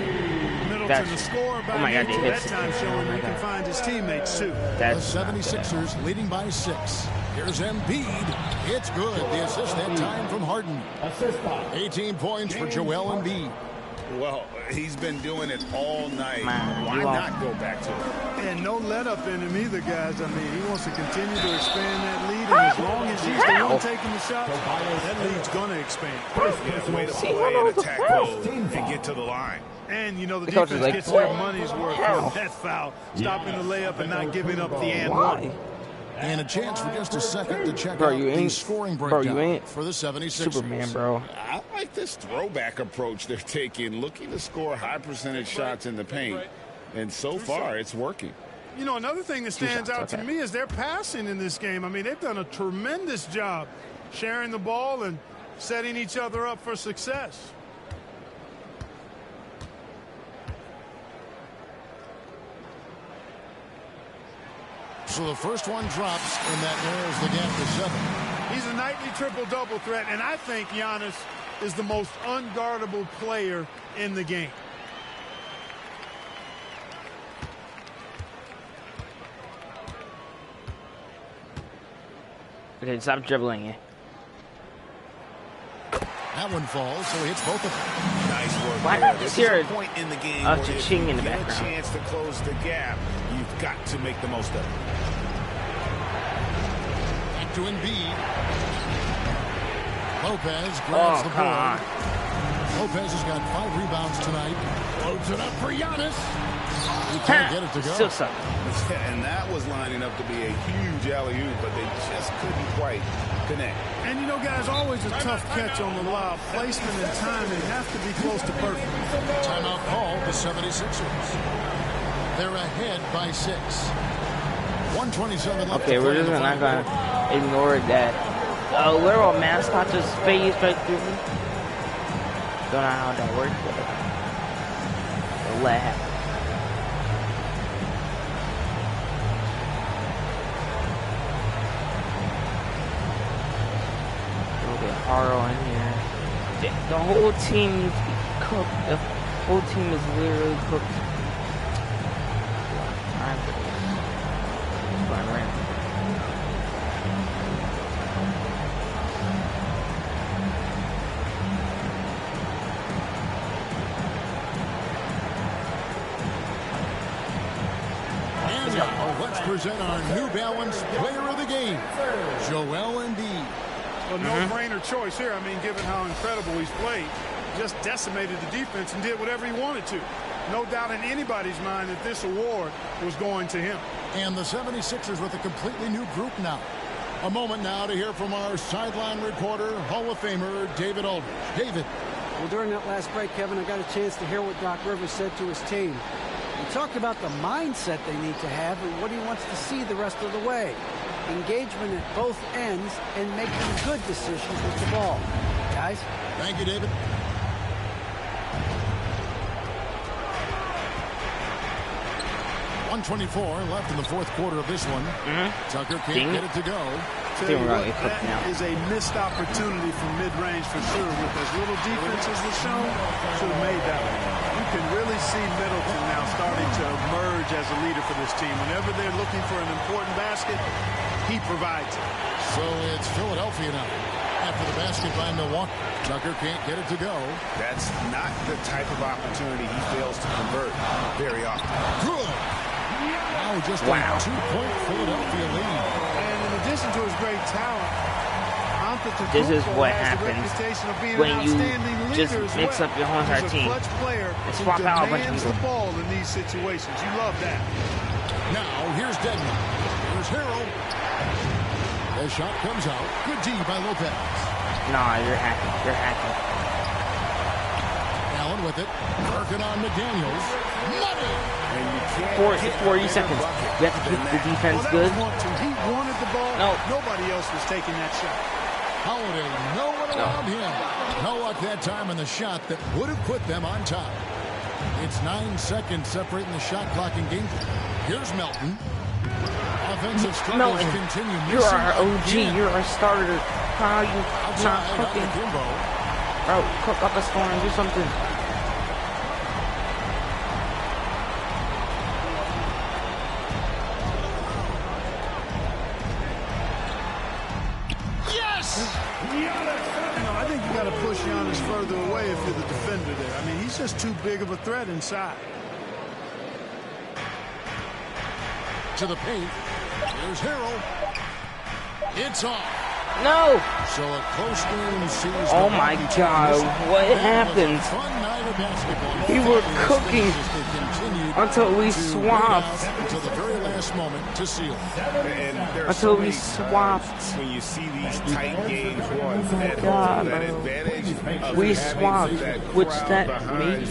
Middleton to score by that time showing he can find his teammates too. The 76ers leading by 6. Here's Embiid. It's good. The assist that time from Harden. 18 points for Joel Embiid. Well, he's been doing it all night. Why not go back to it? And no let up in him either, guys. I mean, he wants to continue to expand that lead, and as long as he's the one taking the shot, that lead's going to expand. Yeah, way to play and attack mode and get to the line. And, you know, the defense gets their money's worth from that foul, stopping the layup and not giving up the and one. And a chance for just a second to check out the scoring breakdown for the 76ers. Superman, bro. I like this throwback approach they're taking, looking to score high percentage shots in the paint. And so far, it's working. You know, another thing that stands out to me is their passing in this game. I mean, they've done a tremendous job sharing the ball and setting each other up for success. So the first one drops, and that narrows the gap to 7. He's a nightly triple-double threat, and I think Giannis is the most unguardable player in the game. Okay, stop dribbling it. That one falls, so he hits both of them. Nice work. Why not just hear a point in the game where if you get a chance to close the gap, you've got to make the most of it. Back to Embiid. Lopez grabs the board. Lopez has got 5 rebounds tonight. Loads it up for Giannis. He can't get it to go. Still suck. And that was lining up to be a huge alley-oop, but they just couldn't quite connect. And you know, guys, always a tough catch on the lob. Placement and timing have to be close to perfect. Timeout call, the 76ers. They're ahead by 6. 1:27 left. Okay, we're just not going to ignore that. Literal mascot just phased right through me. Don't know how that works, but let it happen. Haro in here. The whole team needs to be cooked. The whole team is literally cooked. And now let's present our New Balance Player of the Game, Joel Embiid. A no-brainer choice here. I mean, given how incredible he's played, just decimated the defense and did whatever he wanted to. No doubt in anybody's mind that this award was going to him. And the 76ers with a completely new group now. A moment now to hear from our sideline reporter, Hall of Famer David Aldridge. David. Well, during that last break, Kevin, I got a chance to hear what Doc Rivers said to his team. He talked about the mindset they need to have and what he wants to see the rest of the way. Engagement at both ends and making good decisions with the ball. Guys? Thank you, David. .124 left in the fourth quarter of this one. Tucker can't get it to go. Tell you what, that is a missed opportunity from mid-range for sure. With as little defense as was shown, should have made that one. You can really see Middleton now starting to emerge as a leader for this team. Whenever they're looking for an important basket, he provides it. So it's Philadelphia now. After the basket by Milwaukee, Tucker can't get it to go. That's not the type of opportunity he fails to convert very often. Good. Now just a 2-point Philadelphia lead. And in addition to his great talent, this is what happens when you just mix up your whole entire team and swap out a bunch of people. The ball in these situations. You love that. Now here's Dedmon. Here's Harrell. The shot comes out. Good D by Lopez. Nah, you're hacking. You're hacking. Allen with it. Working on McDaniels. Money. 40 seconds. You have to keep the defense good. He wanted the ball. No. Nobody else was taking that shot. Holiday, no one around him. No luck that time on the shot that would have put them on top. It's 9 seconds separating the shot clock and game. Here's Melton. Offensive struggles continue. You're our OG. You're our starter. How are you not cooking? Bro, cook up a storm, do something. I think you got to push Giannis further away if you're the defender there. I mean, he's just too big of a threat inside. To the paint. Here's Harrell. It's off. No! So a close game sees. Oh my God, what happened? We were cooking until we swapped. Until the very last moment to seal. Until we swapped. When you see these tight games won at God, home, that advantage we swapped, which that made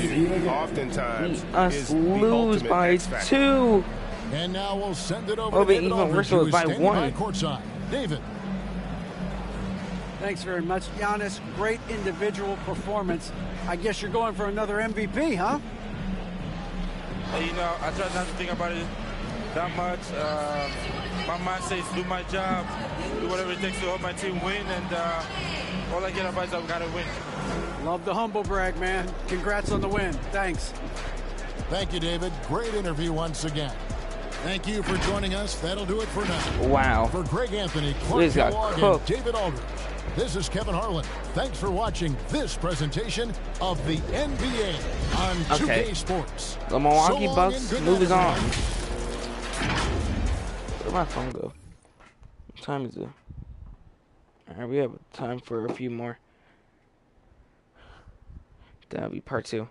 us lose by 2. And now we'll send it over. Oh, but even worse, it was by 1. Courtside. David. Thanks very much, Giannis. Great individual performance. I guess you're going for another MVP, huh? You know, I try not to think about it that much. My mind says do my job, do whatever it takes to help my team win, and all I get advice, I've got to win. Love the humble brag, man. Congrats on the win. Thanks. Thank you, David. Great interview once again. Thank you for joining us. That'll do it for now. Wow. For Greg Anthony, Clark Kellogg, and David Aldridge, this is Kevin Harlan. Thanks for watching this presentation of the NBA on 2K Sports. The Milwaukee Bucks moves on. Where'd my phone go? What time is it? Alright, we have time for a few more. That'll be part 2.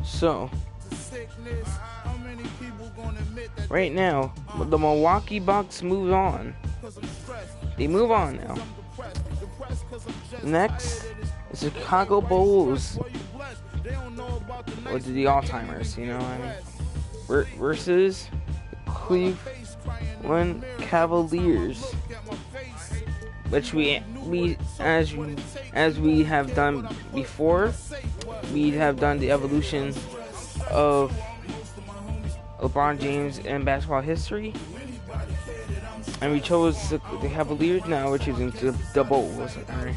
So right now, the Milwaukee Bucks move on. They move on now. Next, the Chicago Bulls, or the All-Timers, you know what I mean? Versus the Cleveland Cavaliers, which as we have done before, we have done the evolution of LeBron James in basketball history, and we chose the Cavaliers. Now we're choosing the Bulls. All right.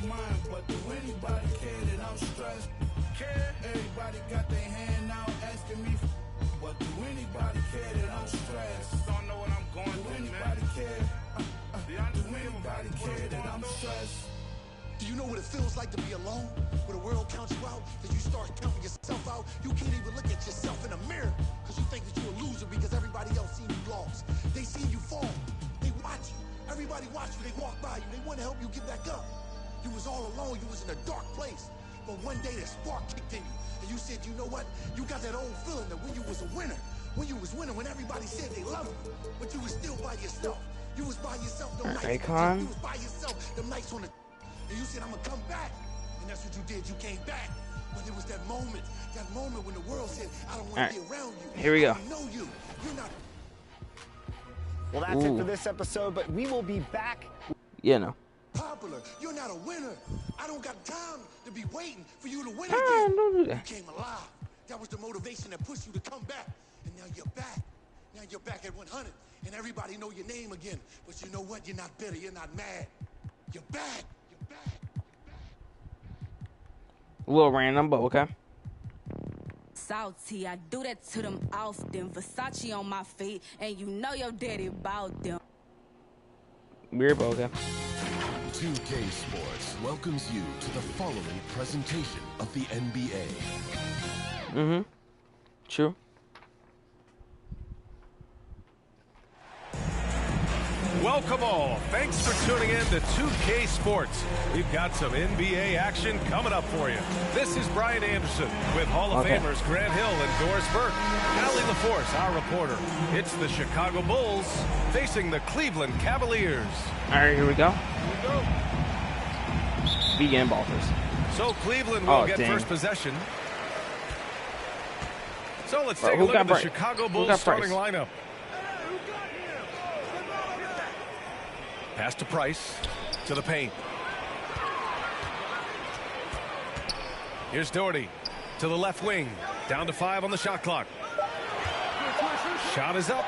Do you know what it feels like to be alone? When the world counts you out, then you start counting yourself out. You can't even look at yourself in the mirror because you think that you're a loser because everybody else seen you lost. They seen you fall. They watch you. Everybody watch you. They walk by you. They want to help you get back up. You was all alone. You was in a dark place. But one day that spark kicked in you. And you said, you know what? You got that old feeling that when you was a winner, when you was winning, when everybody said they love you, but you was still by yourself. You was by yourself. You was by yourself. Them nights on the... And you said, I'm going to come back. And that's what you did. You came back. But it was that moment when the world said, I don't want to be around you. Here we go. I don't know you. You're not... Well, that's it for this episode, but we will be back. Yeah, no. Popular. You're not a winner. I don't got time to be waiting for you to win again. Don't do that. You came alive. That was the motivation that pushed you to come back. And now you're back. Now you're back at 100. And everybody know your name again. But you know what? You're not bitter. You're not mad. You're back. A little random, but okay. Salty, I do that to them often. Versace on my feet, and you know your daddy bought them. Weird, but okay. 2K Sports welcomes you to the following presentation of the NBA. Mm-hmm. True. Welcome all. Thanks for tuning in to 2K Sports. We've got some NBA action coming up for you. This is Brian Anderson with Hall of Famers Grant Hill and Doris Burke. Allie LaForce, our reporter. It's the Chicago Bulls facing the Cleveland Cavaliers. All right, here we go. Begin ball first. So Cleveland will get first possession. So let's take a look at the Chicago Bulls starting lineup. Pass to Price, to the paint. Here's Doherty, to the left wing, down to 5 on the shot clock. Shot is up.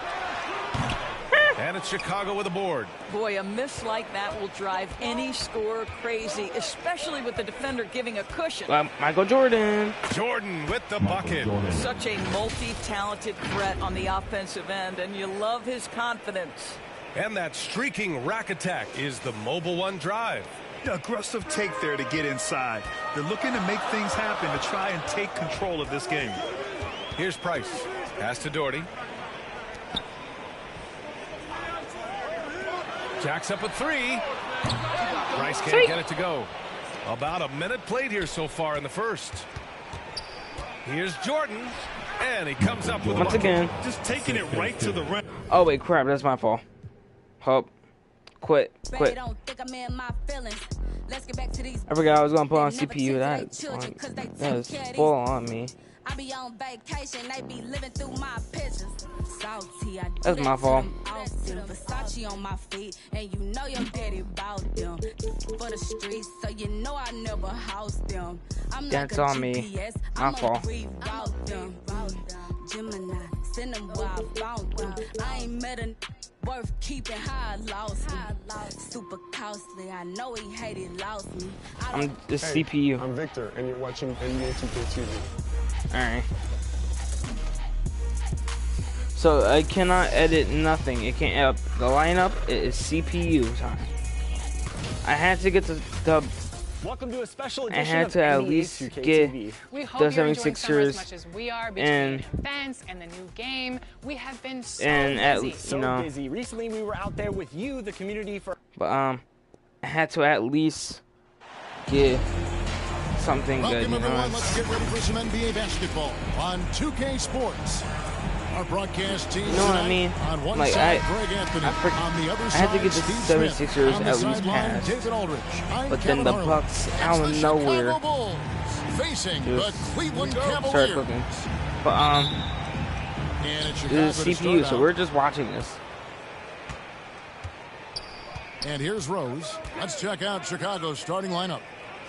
And it's Chicago with a board. Boy, a miss like that will drive any scorer crazy, especially with the defender giving a cushion. Michael Jordan. Jordan with the bucket. Such a multi-talented threat on the offensive end, and you love his confidence. And that streaking rack attack is the Mobile One drive. Aggressive take there to get inside. They're looking to make things happen to try and take control of this game. Here's Price. Pass to Doherty. Jacks up a three. Price can't get it to go. About a minute played here so far in the first. Here's Jordan. And he comes up with once again. Just taking it right to the rim. Oh, wait, crap. That's my fault. Hope. Quit. I forgot I was going to put on CPU. That is full on me. I be on vacation, they be living through my pictures. Salty, I that's my fault. Versace on my feet, and you know your daddy bout them. For the streets, so you know I never house them. I'm that's like on me. GPS, my fault. Gemini, send them where I found them. I ain't met a worth keeping how I lost me. Super costly, I know he hated, lost me. I'm the CPU. I'm Victor, and you're watching NBA 2K TV. Alright. So I cannot edit nothing. It can't the lineup is CPU time. I had to get the Welcome to a special I edition had to at least get the 76ers as much as we are between and events and the new game. We have been so busy. Recently we were out there with you, the community for I had to at least get something Welcome good. Everyone, let's get ready for some NBA basketball on 2K Sports. Our broadcast team. You know what I mean? On one like side, Greg Anthony. On the other I had to get the Steve 76ers Smith. at least past. David Aldridge. But then the Bucks out of nowhere facing the Cleveland started Cavaliers. cooking. But this is CPU, so we're just watching this. And here's Rose. Let's check out Chicago's starting lineup.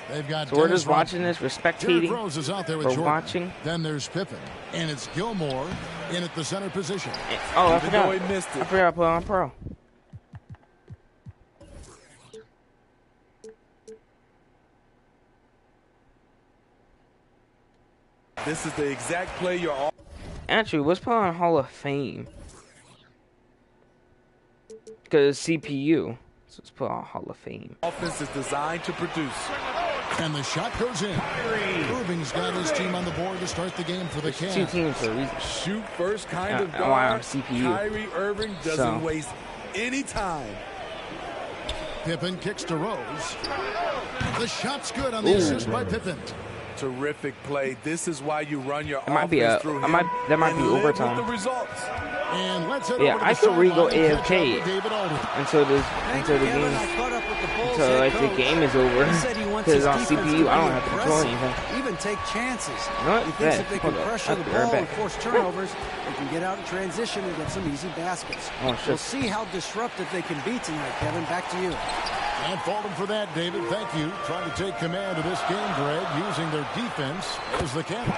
They've got so we're just watching this, we're spectating. Rose is out there with we're Jordan. watching. Then there's Pippen, and it's Gilmore in at the center position. Oh, I forgot. I forgot I put on pro. This is the exact play you're all. Actually, let's put on Hall of Fame. Because CPU. So let's put on Hall of Fame. Offense is designed to produce. And the shot goes in. Irving's got his team on the board to start the game for the Cavs. Two teams for a reason. Shoot first kind of why guard. I'm CPU. Kyrie Irving doesn't waste any time. Pippen kicks to Rose. The shot's good on the assist by Pippen. Terrific play. This is why you run your offense through him. That might be overtime. With the results. And let's head yeah, over to I could re-go AFK until the game is over. Because on CPU, I don't have to control anything. Even take chances. What? He thinks if they can pressure the ball and force turnovers, they can get out in transition and get some easy baskets. We'll see how disruptive they can be tonight, Kevin. Back to you. And fault him for that, David. Thank you. Trying to take command of this game, Greg, using their defense as the captain.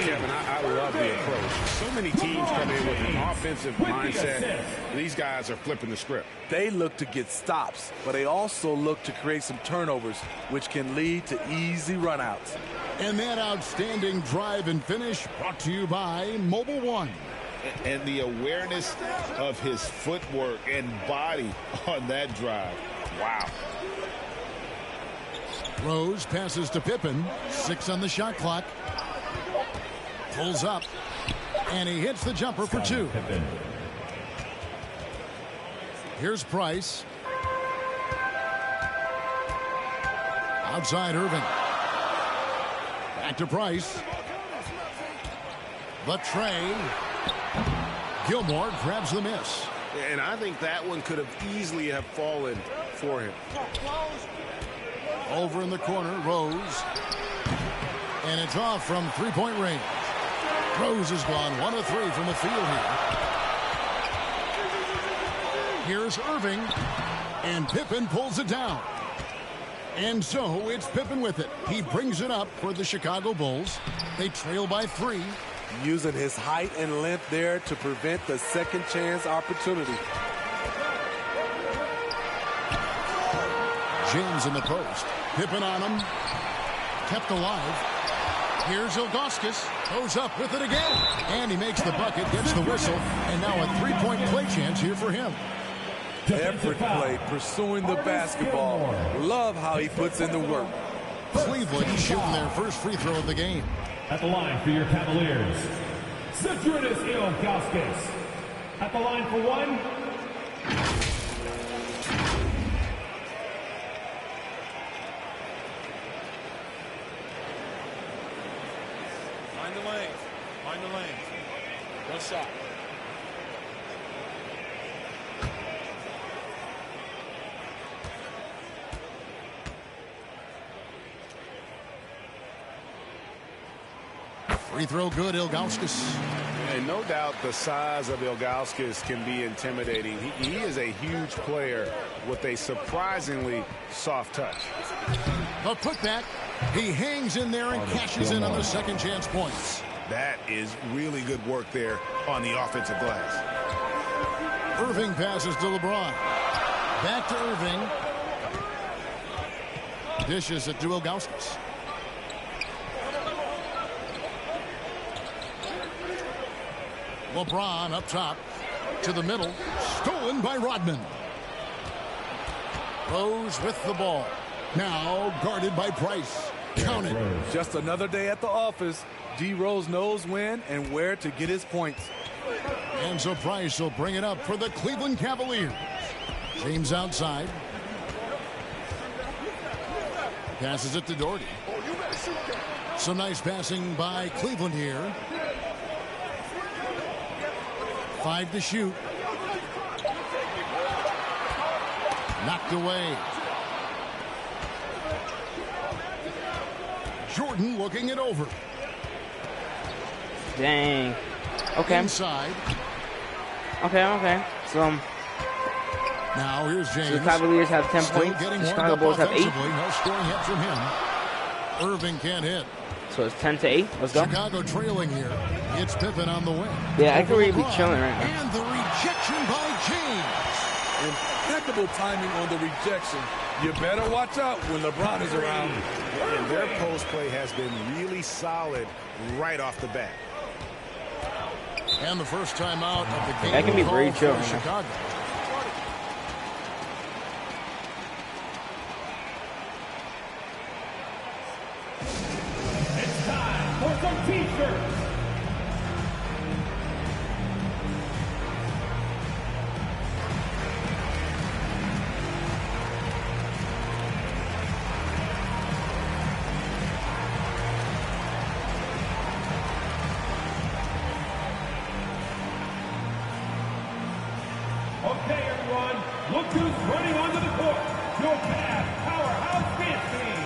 Kevin, I love the approach. So many teams come in with an offensive mindset. These guys are flipping the script. They look to get stops, but they also look to create some turnovers, which can lead to easy runouts. And that outstanding drive and finish brought to you by Mobile One. And the awareness of his footwork and body on that drive. Wow. Rose passes to Pippen. 6 on the shot clock. Pulls up. And he hits the jumper for 2. Here's Price. Outside Irving. Back to Price. The tray. Gilmore grabs the miss. And I think that one could have easily have fallen for him. Over in the corner, Rose. And it's off from three-point range. Rose has gone 1 of 3 from the field here. Here's Irving. And Pippen pulls it down. And so it's Pippen with it. He brings it up for the Chicago Bulls. They trail by 3. Using his height and length there to prevent the second chance opportunity. James in the post. Pippen on him. Kept alive. Here's Ilgauskas. Goes up with it again. And he makes the bucket, gets the whistle. And now a three-point play chance here for him. Effort play, pursuing the basketball. Love how he puts in the work. Cleveland shooting their first free throw of the game. At the line for your Cavaliers, Zydrunas Ilgauskas. At the line for one. Find the lane. Find the lane. One shot. Free throw good, Ilgauskas. And no doubt the size of Ilgauskas can be intimidating. He is a huge player with a surprisingly soft touch. The putback. He hangs in there and cashes in on the second chance points. That is really good work there on the offensive glass. Irving passes to LeBron. Back to Irving. Dishes it to Ilgauskas. LeBron up top to the middle. Stolen by Rodman. Rose with the ball. Now guarded by Price. Count it. Just another day at the office. D. Rose knows when and where to get his points. Enzo Price will bring it up for the Cleveland Cavaliers. James outside. Passes it to Doherty. Some nice passing by Cleveland here. 5 to shoot. Knocked away. Jordan looking it over. Dang. Okay. Inside. Okay. So now here's James. The Cavaliers have 10 points. The Chicago Bulls have 8. No scoring hit from him. Irving can't hit. So it's 10-8. Let's go. Chicago trailing here. It's Pippen on the wing. Yeah, I could really be chilling right now. And the rejection by James. Impeccable timing on the rejection. You better watch out when LeBron is around. And their post play has been really solid right off the bat. And the first time out of the game. That can be very chill. Chicago. It's time for some t-shirts. Okay, everyone, look who's running onto the court. Your Cavs powerhouse dance team.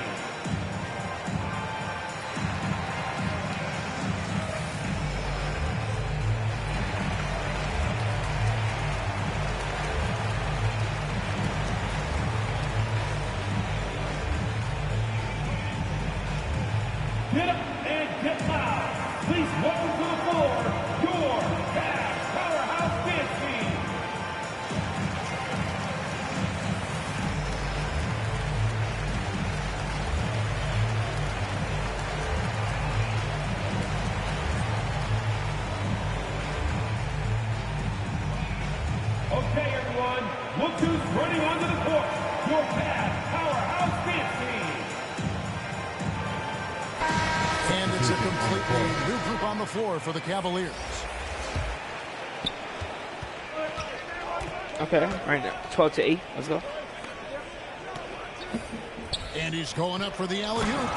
Get up and get loud. Please welcome to the floor your Cavs powerhouse dance team. Okay, everyone, look who's running onto the court. Your Cavs powerhouse dance team. And it's a completely new group on the floor for the Cavaliers. Okay, right now, 12-8. Let's go. And he's going up for the alley-oop.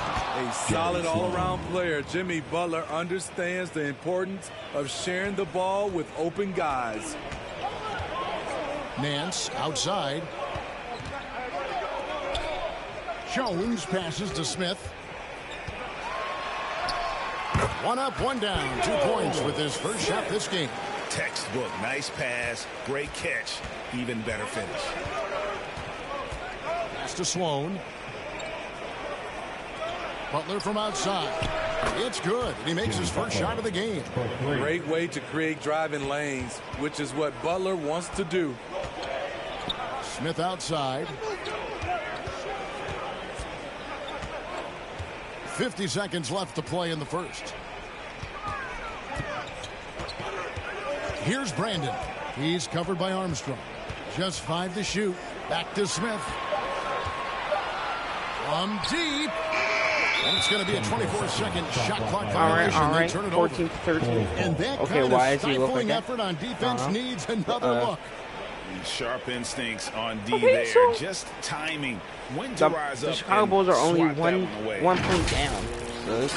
A solid all-around player. Jimmy Butler understands the importance of sharing the ball with open guys. Nance outside. Jones passes to Smith. One up, one down. 2 points with his first shot this game. Textbook. Nice pass. Great catch. Even better finish. Pass to Sloan. Butler from outside. It's good. He makes his first shot of the game. Great way to create driving lanes, which is what Butler wants to do. Smith outside. 50 seconds left to play in the first. Here's Brandon. He's covered by Armstrong. Just 5 to shoot. Back to Smith. From deep. And it's going to be a 24-second shot clock violation. All right. Turn it 14 to 13. And that okay, kind why of does he look like that? effort on defense needs another look. Sharp instincts on D there. So just timing. When to rise up. The Chicago Bulls are only one point down. So this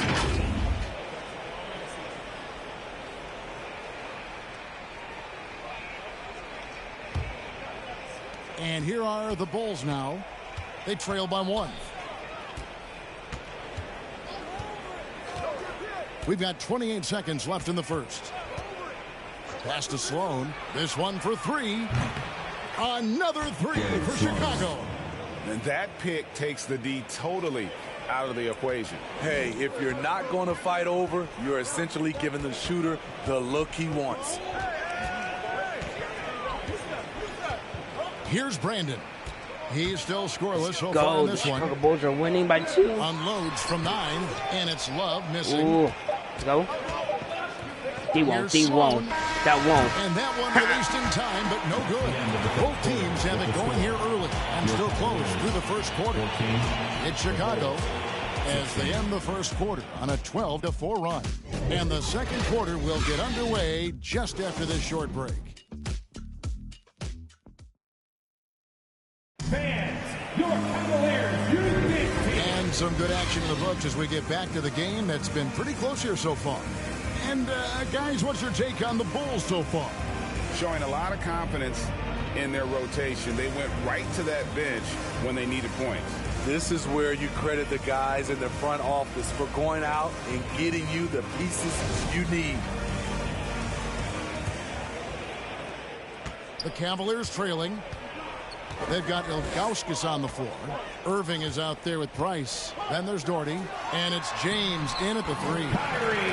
and here are the Bulls now. They trail by 1. We've got 28 seconds left in the first. Pass to Sloan. This one for 3. Another 3 for Chicago. And that pick takes the D totally out of the equation. Hey, if you're not going to fight over, you're essentially giving the shooter the look he wants. Here's Brandon. He's still scoreless so far in this one. Chicago Bulls are winning by 2. Unloads from 9, and it's Love missing. Ooh. Go. He won't. That won't. And that one released in time, but no good. Both teams have it going here early and still close through the first quarter. It's Chicago as they end the first quarter on a 12-4 run. And the second quarter will get underway just after this short break. And some good action in the books as we get back to the game that's been pretty close here so far. And, guys, what's your take on the Bulls so far? Showing a lot of confidence in their rotation. They went right to that bench when they needed points. This is where you credit the guys in the front office for going out and getting you the pieces you need. The Cavaliers trailing. They've got Ilgauskas on the floor. Irving is out there with Price. Then there's Doherty. And it's James in at the 3.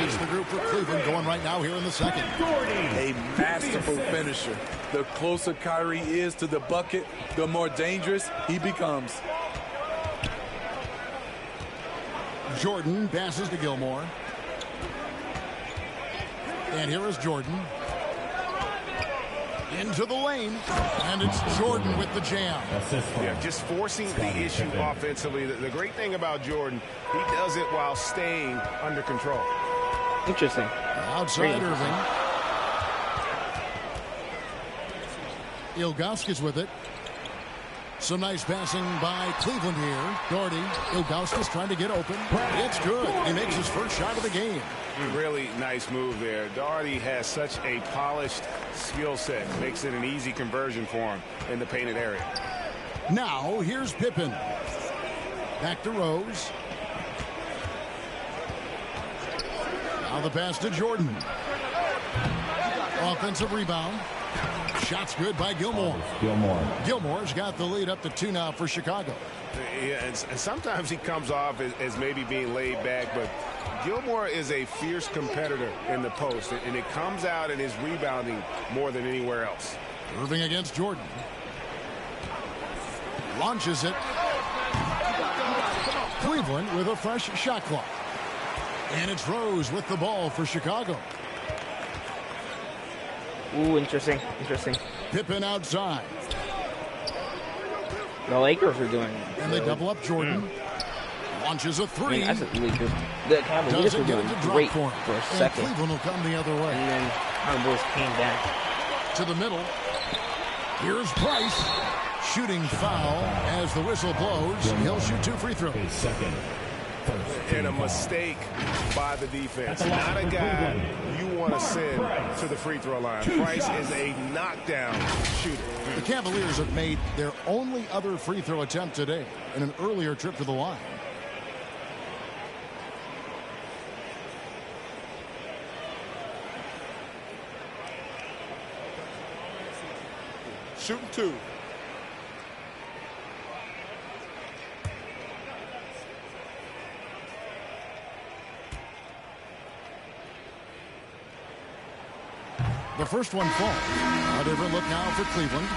It's the group for Cleveland going right now here in the second. A masterful finisher. The closer Kyrie is to the bucket, the more dangerous he becomes. Jordan passes to Gilmore. And here is Jordan. Into the lane, and it's Jordan with the jam. Yeah, just forcing the issue offensively. The great thing about Jordan, he does it while staying under control. Interesting. Outside Irving. Ilgauskas with it. Some nice passing by Cleveland here. Doherty, Ilgauskas trying to get open. It's good. He makes his first shot of the game. Really nice move there. Doherty has such a polished skill set. Makes it an easy conversion for him in the painted area. Now, here's Pippen. Back to Rose. Now the pass to Jordan. Offensive rebound. Shot's good by Gilmore. Gilmore's got the lead up to 2 now for Chicago. Yeah, and sometimes he comes off as maybe being laid back, but Gilmore is a fierce competitor in the post, and it comes out in his rebounding more than anywhere else. Irving against Jordan. Launches it. Cleveland with a fresh shot clock. And it's Rose with the ball for Chicago. Ooh, interesting. Pippen outside. The Lakers are doing. And they double up Jordan. Launches a 3. I mean, the Cavaliers were doing great for a second. And Cleveland will come the other way. And then our Bulls came back. To the middle. Here's Price. Shooting foul as the whistle blows. He'll shoot 2 free throws. And a mistake by the defense. Not a guy you want to send to the free throw line. Price is a knockdown shooter. The Cavaliers have made their only other free throw attempt today in an earlier trip to the line. Shooting 2. The first one falls. A different look now for Cleveland.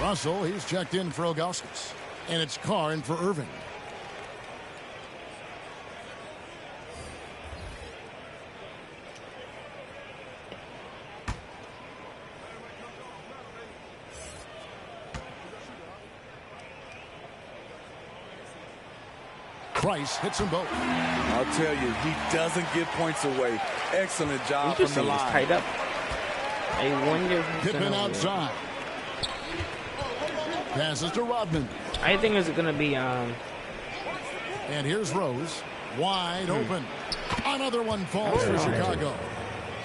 Russell, he's checked in for Ilgauskas. And it's Carr in for Irving. Price hits them both. I'll tell you, he doesn't give points away. Excellent job from the line. Tied up. I wonder who's Pippen outside. Passes to Rodman. I think it's going to be... And here's Rose. Wide open. Another one falls for Chicago.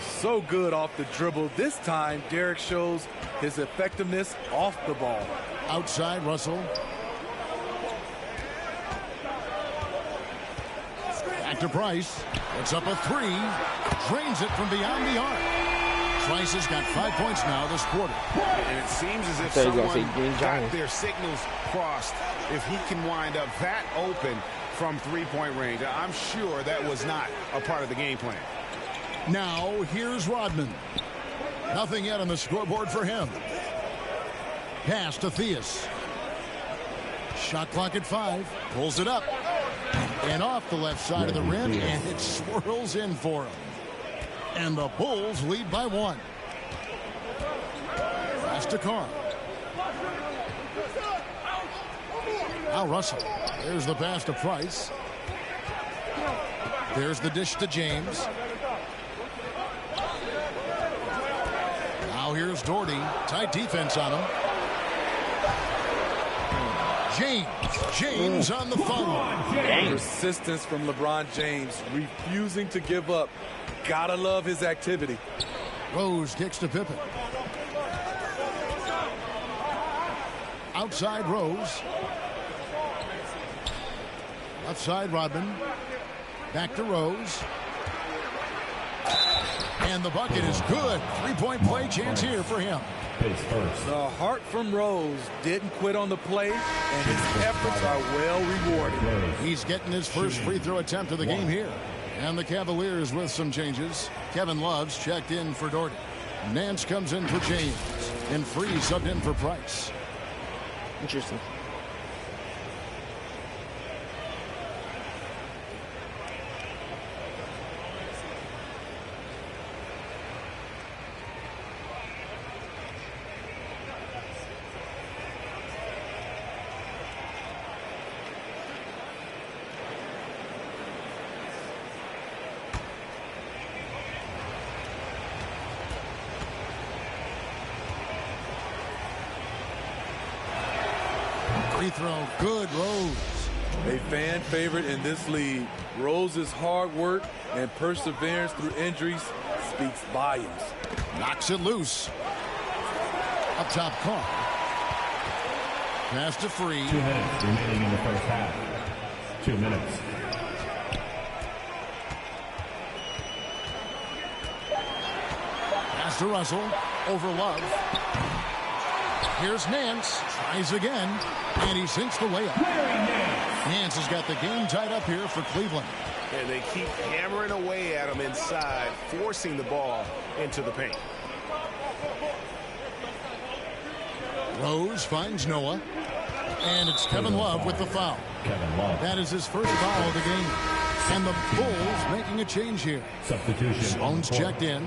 So good off the dribble. This time, Derek shows his effectiveness off the ball. Outside, Russell. Back to Price. Puts up a three. Drains it from beyond the arc. Price has got 5 points now this quarter. And it seems as if someone got their signals crossed. If he can wind up that open from three-point range, I'm sure that was not a part of the game plan. Now, here's Rodman. Nothing yet on the scoreboard for him. Pass to Theus. Shot clock at 5. Pulls it up. And off the left side of the rim, and it swirls in for him. And the Bulls lead by 1. Pass to Carr. Now Russell. There's the pass to Price. There's the dish to James. Now here's Doherty. Tight defense on him. James on the phone. Persistence from LeBron James, refusing to give up. Gotta love his activity. Rose kicks to Pippen. Outside Rose. Left side Rodman. Back to Rose. And the bucket is good. 3-point play chance here for him. The heart from Rose didn't quit on the play, and his efforts are well rewarded. He's getting his first free throw attempt of the game here. And the Cavaliers with some changes. Kevin Love's checked in for Doherty. Nance comes in for James. And Free subbed in for Price. Interesting. Free throw, good. Rose. A fan favorite in this league. Rose's hard work and perseverance through injuries speaks volumes. Knocks it loose. Up top, Carr. Pass to Free. 2 minutes remaining in the first half. 2 minutes. Pass to Russell. Over Love. Here's Nance. Tries again. And he sinks the layup. Nance has got the game tied up here for Cleveland. And they keep hammering away at him inside, forcing the ball into the paint. Rose finds Noah. And it's Kevin Love with the foul. That is his first foul of the game. And the Bulls making a change here. Substitution. Sloan's checked in.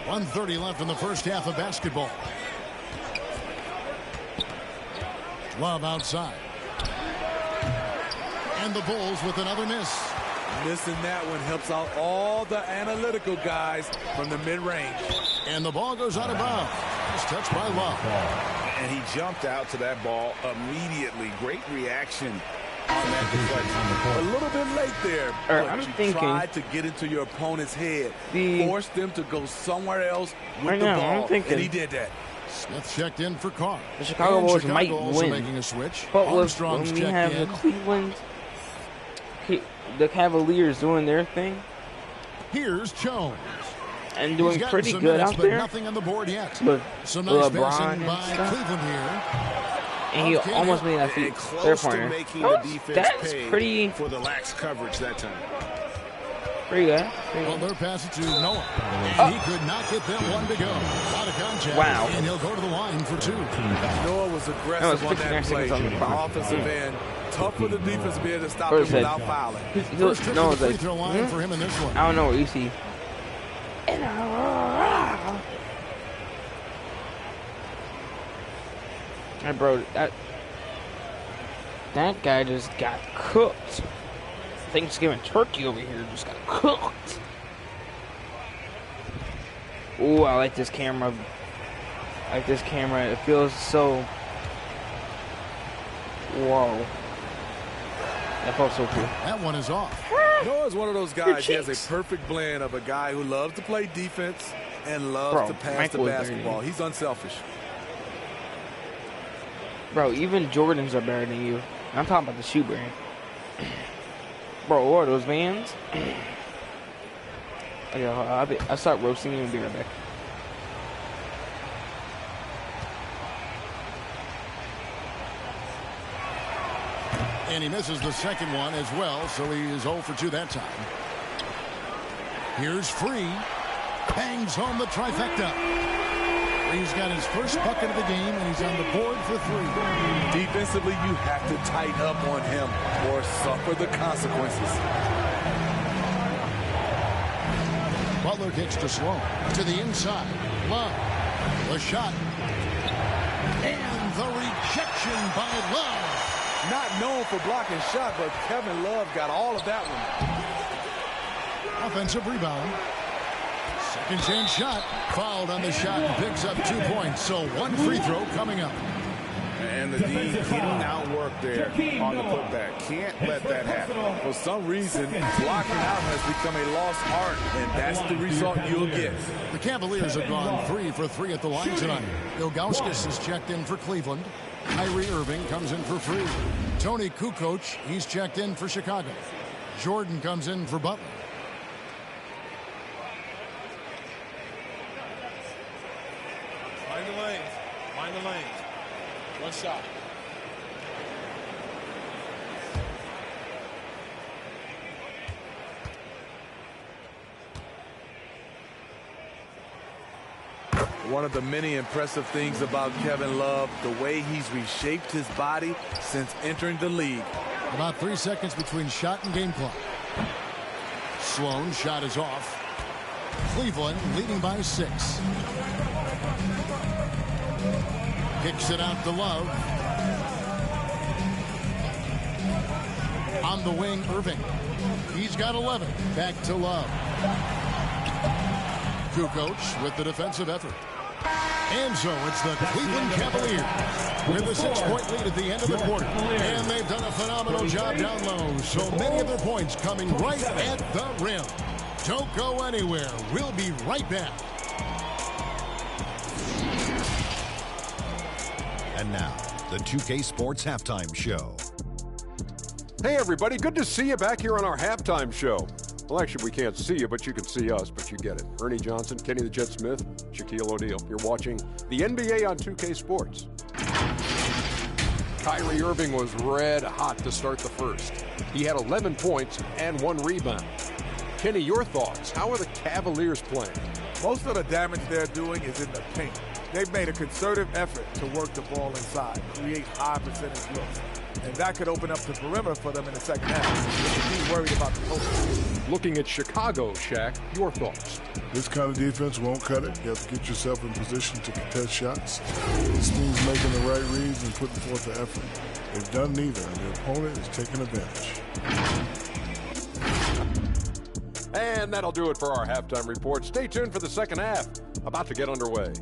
.130 left in the first half of basketball. Love outside. And the Bulls with another miss. Missing that one helps out all the analytical guys from the mid-range. And the ball goes out of bounds. Just touched by Love. And he jumped out to that ball immediately. Great reaction on that deflection. A little bit late there, but I'm you thinking tried to get into your opponent's head. Force them to go somewhere else with right the now, ball, I'm thinking, and he did that. Smith checked in for Carr. The Chicago Bulls might win. Making a switch. But when Armstrong's we checked have in. the Cleveland, the Cavaliers doing their thing. Here's Jones. And doing pretty good minutes, out but there. nothing on the board yet. But Some nice LeBron passing and by stuff. Cleveland here. And he almost made that feed. Their partner. That's pretty. For the lax coverage that time. Pretty good. Well, they're passing to Noah. And he could not get that one to go. Out of contact. Wow. And he'll go to the line for 2. Noah was aggressive on that play. on the clock. Offensive end tough for the defense to be able to stop him without fouling. First trip to the free throw line for him in this one. I don't know what you see. Hey, bro, that guy just got cooked. Thanksgiving turkey over here just got cooked. Ooh, I like this camera. It feels so... Whoa. That felt so cool. That one is off. Noah's one of those guys. He has a perfect blend of a guy who loves to play defense and loves to pass the basketball. He's unselfish. Bro, even Jordans are better than you. I'm talking about the shoe brand. Bro, what are those Vans? Okay, I'll start roasting you and be right back. And he misses the second one as well, so he is 0 for 2 that time. Here's Free. Bangs home the trifecta. He's got his first bucket of the game, and he's on the board for 3. Defensively, you have to tighten up on him or suffer the consequences. Butler kicks to Sloan. To the inside. Love. The shot. And the rejection by Love. Not known for blocking shot, but Kevin Love got all of that one. Offensive rebound. Second chance shot. Fouled on the shot and picks up 2 points. So 1 free throw coming up. And the D getting outwork there on the putback. Can't let that happen. For some reason, blocking out has become a lost art, and that's the result you'll get. The Cavaliers have gone 3 for 3 at the line tonight. Ilgauskas is checked in for Cleveland. Kyrie Irving comes in for Free. Tony Kukoc, he's checked in for Chicago. Jordan comes in for Butler. Find the lanes. Find the lanes. One shot. One of the many impressive things about Kevin Love, the way he's reshaped his body since entering the league. About 3 seconds between shot and game clock. Sloan shot is off. Cleveland leading by 6. Kicks it out to Love. On the wing, Irving. He's got 11. Back to Love. Kukoc with the defensive effort. And so it's the Cleveland Cavaliers with a 6-point lead at the end of the quarter. And they've done a phenomenal job down low. So many of their points coming right at the rim. Don't go anywhere. We'll be right back. And now, the 2K Sports Halftime Show. Hey, everybody. Good to see you back here on our halftime show. Well, actually, we can't see you, but you can see us, but you get it. Ernie Johnson, Kenny the Jet Smith, Shaquille O'Neal. You're watching the NBA on 2K Sports. Kyrie Irving was red hot to start the first. He had 11 points and 1 rebound. Kenny, your thoughts? How are the Cavaliers playing? Most of the damage they're doing is in the paint. They've made a concerted effort to work the ball inside, create high percentage looks. And that could open up the perimeter for them in the second half. Be worried about the post. Looking at Chicago, Shaq, your thoughts? This kind of defense won't cut it. You have to get yourself in position to contest shots. This team's making the right reads and putting forth the effort. They've done neither, and their opponent is taking advantage. And that'll do it for our halftime report. Stay tuned for the second half. About to get underway.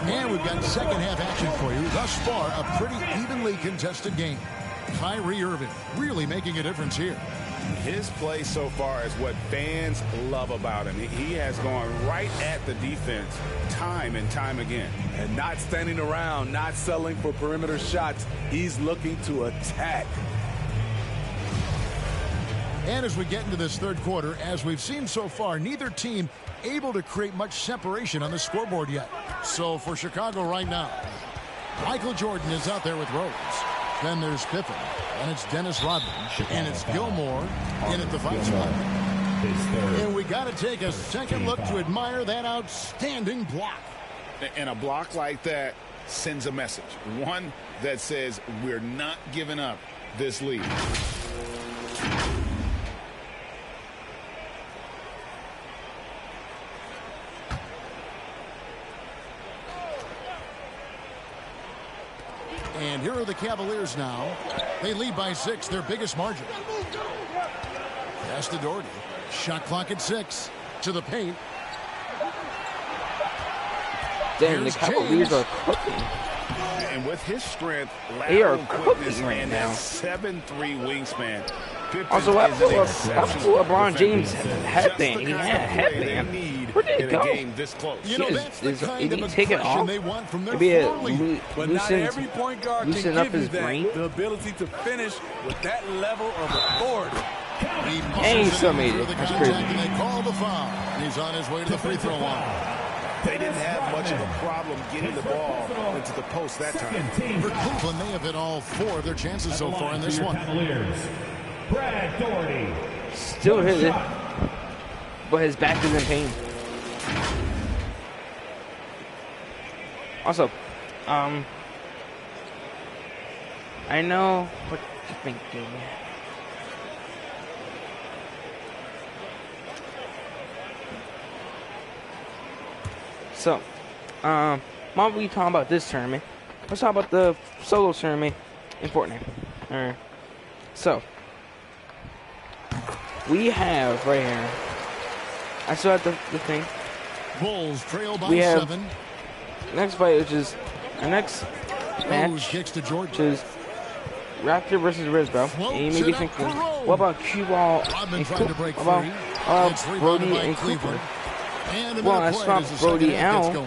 And we've got second half action for you. Thus far, a pretty evenly contested game. Kyrie Irving really making a difference here. His play so far is what fans love about him. He has gone right at the defense time and time again. And not standing around, not settling for perimeter shots. He's looking to attack. And as we get into this third quarter, as we've seen so far, neither team able to create much separation on the scoreboard yet. So for Chicago right now, Michael Jordan is out there with Rose. Then there's Pippen, and it's Dennis Rodman, and it's Gilmore in at the 5 spot. And we got to take a second look to admire that outstanding block. And a block like that sends a message. One that says we're not giving up this lead. And here are the Cavaliers now. They lead by 6, their biggest margin. Pass to Doherty. Shot clock at 6. To the paint. Damn, the Cavaliers are cooking. And with his strength, they are quickness, cooking right and now. 7'3" wingspan. Pippen Also, what is an exceptional LeBron James defender. headband? He had a headband. Where did it go? This close. You know, that's the kind Did he of take it aggression off? they want from their Maybe forward leader. But not every point guard can loosen up give you his that, brain. the ability to finish with that level of authority. And he still made it. That's crazy. And they call the foul. He's on his way to the free throw line. They didn't have much of a problem getting the ball into the post that time. For Cleveland, they have hit all 4 of their chances so far in this one. Brad Doherty. Still hit it, but his back is in pain. Also, I know what you're thinking. So, while we talking about this tournament, let's talk about the solo tournament in Fortnite. Alright. So, we have right here. I still have the thing. Bulls trail by we have 7. Next fight, which is our next match, kicks to Georgia. Which is Raptor versus Risbro. And you may be thinking, what about Q-Ball and Brody and Cooper? Well, I swapped Brody out for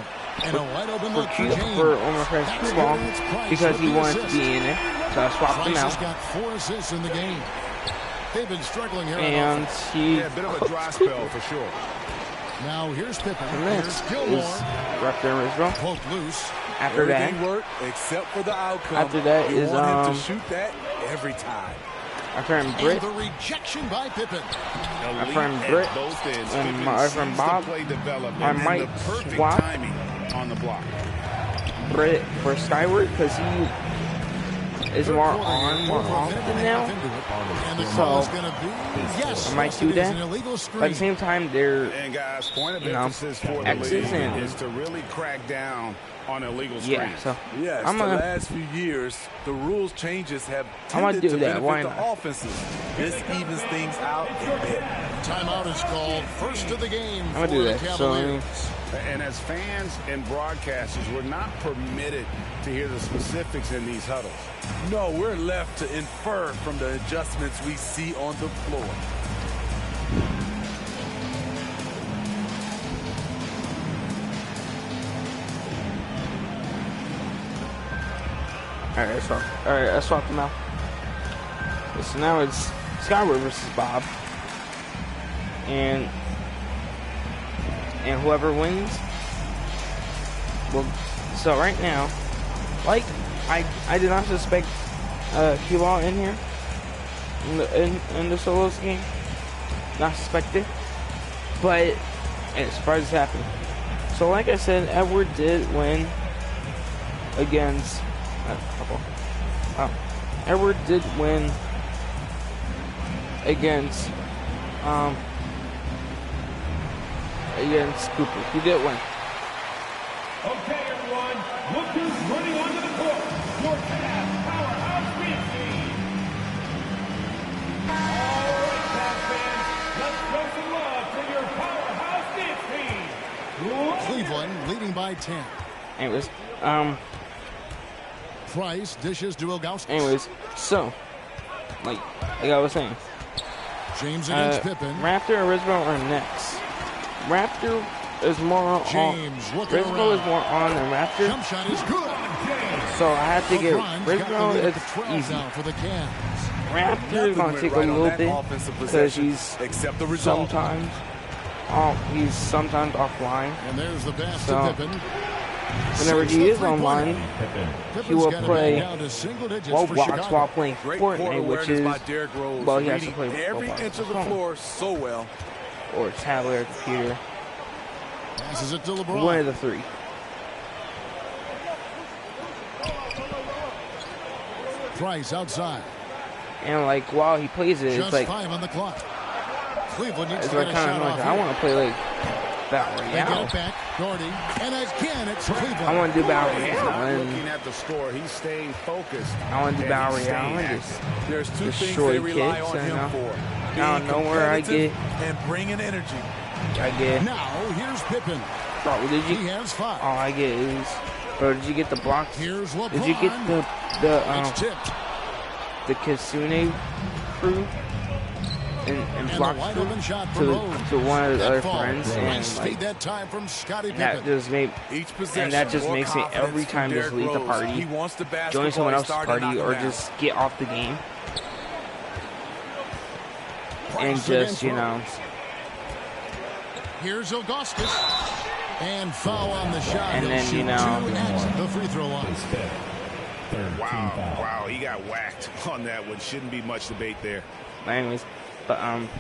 Omar Fred's Q-Ball because he wanted to be in it. So I swapped him out. Got 4 assists in the game. They've been struggling here. And he a bit of a dry spell for sure. Now here's Pippen. And next is Raptor and Risbro. Poke loose. After that, worked except for the outcome. After that you is want him to shoot that every time. Our friend Britt. And the rejection by Pippen. Our friend Britt and my friend Bob. I might swap on the block. Britt for Skyward because he is more often now. So I might do that. But at the same time, they're X's and is to really crack down on illegal screens. Yeah, so yes, I'm the gonna, last few years, the rules changes have I'm gonna tended do to that. Why benefit not? the offenses. This evens things out a bit. Timeout is called. First of the game. I'm gonna do that. So, and as fans and broadcasters, we're not permitted to hear the specifics in these huddles. No, we're left to infer from the adjustments we see on the floor. Alright, I swapped them out. So now it's Skyward versus Bob. And whoever wins. Well, so right now, like, I did not suspect Q-Ball in here. In the solos game. Not suspected. But surprises happen. So like I said, Edward did win against Edward did win against Cooper. He did win. Okay, everyone, look who's running onto the court. Your Cavs powerhouse beat team. All right, Cavs fans, let's show some love to your powerhouse dance team. Cleveland leading by 10. Anyways, Price dishes to Ilgauskas. Anyways, so like I was saying, James against Pippen. Raptor and Risbro are next. Raptor is more on. Risbro is more on than Raptor. Jump shot is good. So I have to get Risbro is easy. For the Cavs. Raptor is gonna take a little bit because he's sometimes offline. And there's the pass so, to Pippen. whenever he is online, he will play Roblox while playing Fortnite, which is, well, he has to play every inch of the floor so well. Or tablet or computer. Passes it to LeBron. One of the three. Price outside. And like while he plays it, Just it's like 5 on the clock. Cleveland needs it's to like get a kind shot of off like I want to play like Battle They get Royale. it back. Gordy. And again, it's Cleveland. I want to do Battle He's Royale. not And looking at the score. He's staying focused. I want to do and Battle he's Royale staying and active. just There's two things destroy they rely kids. on And him for. I don't know where I get. And bringing energy. I get. Now, here's Pippen. Bro, did you? He has 5. All I get is. Bro, did you get the blocks? Here's LeBron. Did you get It's tipped. the Kitsune crew and block the wide-open shot to from Rose. one of the That other falls. friends, and Nice speed like that time from Scottie that Pippen. just made Each and possession, that just more makes me confidence every from time just Derrick leave the Rose. party, He wants the join basketball, someone he's else's starting to party, knock or him down. just get off the game and Price just against Rose. Here's Ilgauskas. And foul on the shot. And He'll then, shoot you know, 2 at the free throw line. Wow, he got whacked on that one. Shouldn't be much debate there. anyways, but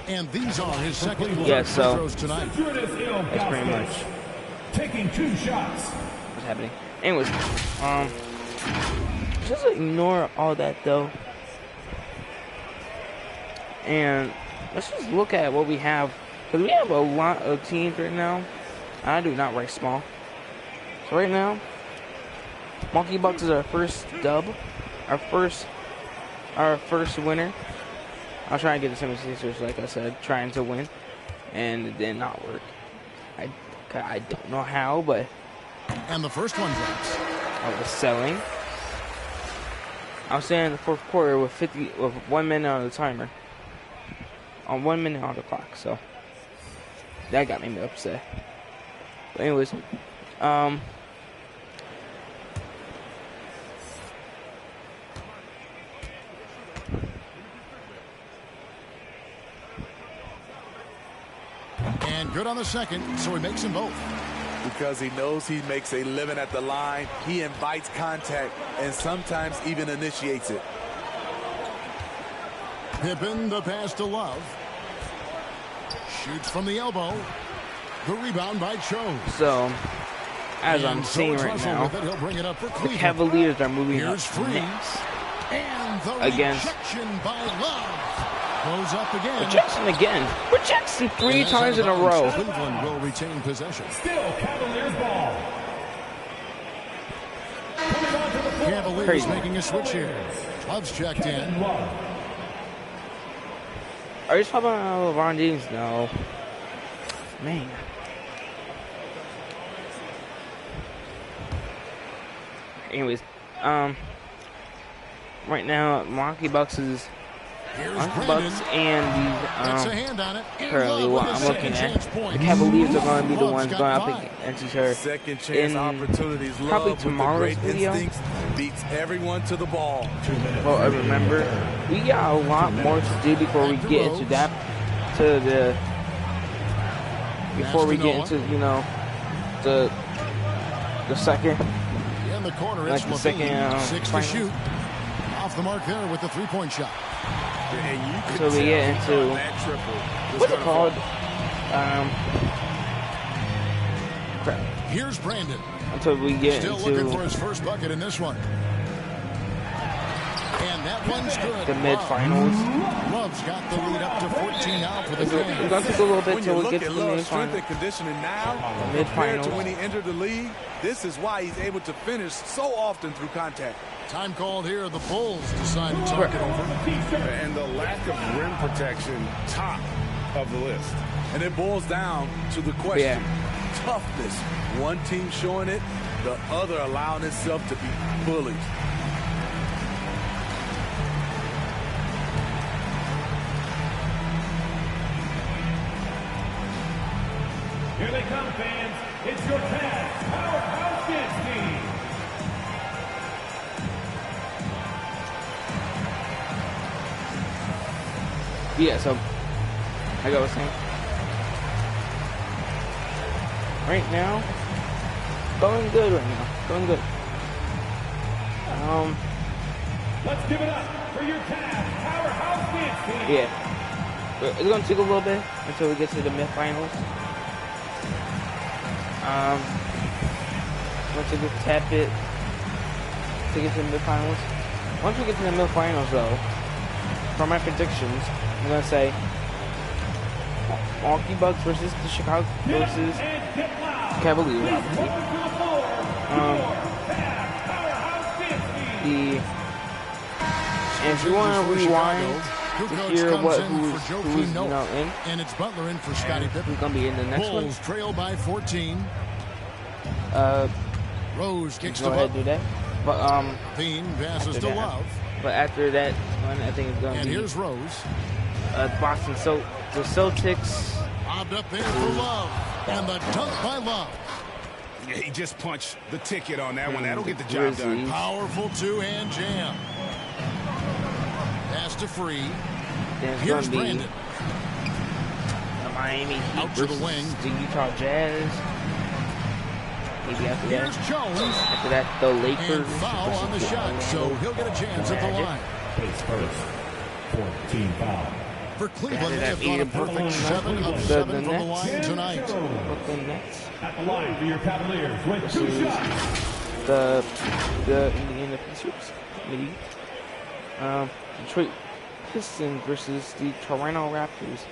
And these are his second yeah, free so throws tonight. that's pretty much Taking 2 shots. what's happening. Anyways, just ignore all that though, and let's just look at what we have, because we have a lot of teams right now. I do not write small. So right now, Monkey Bucks is our first dub, our first winner. I was trying to get the 76ers, like I said, trying to win, and it did not work. I don't know how, but And the first one drops. I was selling. I was saying in the fourth quarter with 1 minute on the timer, on 1 minute on the clock. So that got me upset. But anyways, And good on the second, so he makes them both. Because he knows he makes a living at the line, he invites contact and sometimes even initiates it. Pippen, the pass to Love. Shoots from the elbow. The rebound by Chose. so as And I'm seeing so right Russell now, with it. He'll bring it up for the Cleveland. Cavaliers are moving up Here's Freeze. next. And the Against- rejection by Love. Goes up again. Rejection again. Rejection 3 And that's times in out a of bounds. row. Cleveland will retain possession. Still Cavaliers ball. Coming onto the floor. Cavaliers Crazy. making a switch here. Love's checked in. Love. Are you talking about LeBron James? No. Man. Anyways, right now, Monkey Bucks is Monkey Bucks and Gets a the hand on it. And currently Love what with I'm a looking second at, chance point. the Cavaliers are going to be the Love's ones got going up 5. against each other. Second chance In opportunities. Love probably with the tomorrow's great video. instincts beats everyone to the ball. Well, I remember we got a lot more to do before we get into that, before we get into, you know, the second, In the corner, like it's the Levine. second 6 to final. shoot. Off the mark there with the three-point shot. And you could So we get into that triple was what's it gonna called? fall. Crap. Here's Brandon. Until we get Still looking for into his first bucket in this one. And that one's good. the mid-finals. Love's got the lead up to 14 now for the It's going game. to take a little bit When till you we look get to at the Love's strength mid-finals. and conditioning now, compared to Mid-finals. when he entered the league, this is why he's able to finish so often through contact. Time called here. The Bulls decide to talk it over. And the lack of rim protection, top of the list. And it boils down to the question. Yeah. Toughness. One team showing it, the other allowing itself to be bullied. Here they come, fans. It's your Cavs Powerhouse Dance Team. Yeah, so like I was saying, right now going good right now. Going good. Let's give it up for your Cavs powerhouse dance team. Yeah. It's going to take a little bit until we get to the mid-finals. Once we get to tap it to get to the mid-finals. Once we get to the mid-finals, though, for my predictions, I'm going to say Milwaukee Bucks versus the Chicago versus Cavaliers, obviously. And if you want to rewind to hear who's in, and it's Butler in for Scottie Pippen. Who's gonna be in the next one? Bulls trail by 14. Rose kicks go ahead, do that. But Bean passes to Love. But after that one, I think it's gonna be. And here's Rose. Boston. So the Celtics. Lobbed up there for Love, and the dunk by Love. Yeah, he just punched the ticket on that one. That'll get the job done. Powerful two-hand jam. Pass to Free. Here's Brandon. The Miami Heat out to the wing. The Utah Jazz. Maybe after that. Here's Jones. After that, the Lakers. And foul on the shot, so he'll get a chance at the line. Pace first. 14 foul. For Cleveland, they have got a perfect 7 of 7 from the line tonight. Brooklyn Nets. At the line for your Cavaliers with 2 shots. The Indiana Pacers. Maybe. Detroit Pistons versus the Toronto Raptors.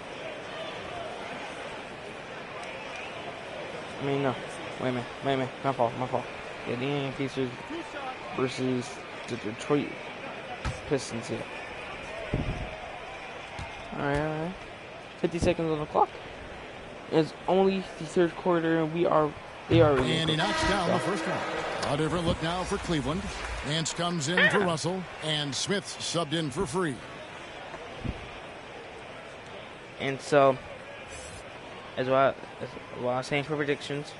I mean, no. Wait a minute. My fault. Yeah, the Indiana Pacers versus the Detroit Pistons here. Alright. 50 seconds on the clock. It's only the third quarter, and they are and he knocks down the first one. A different look now for Cleveland. Nance comes in for Russell, and Smith subbed in for Free. And so, as well I was saying for predictions,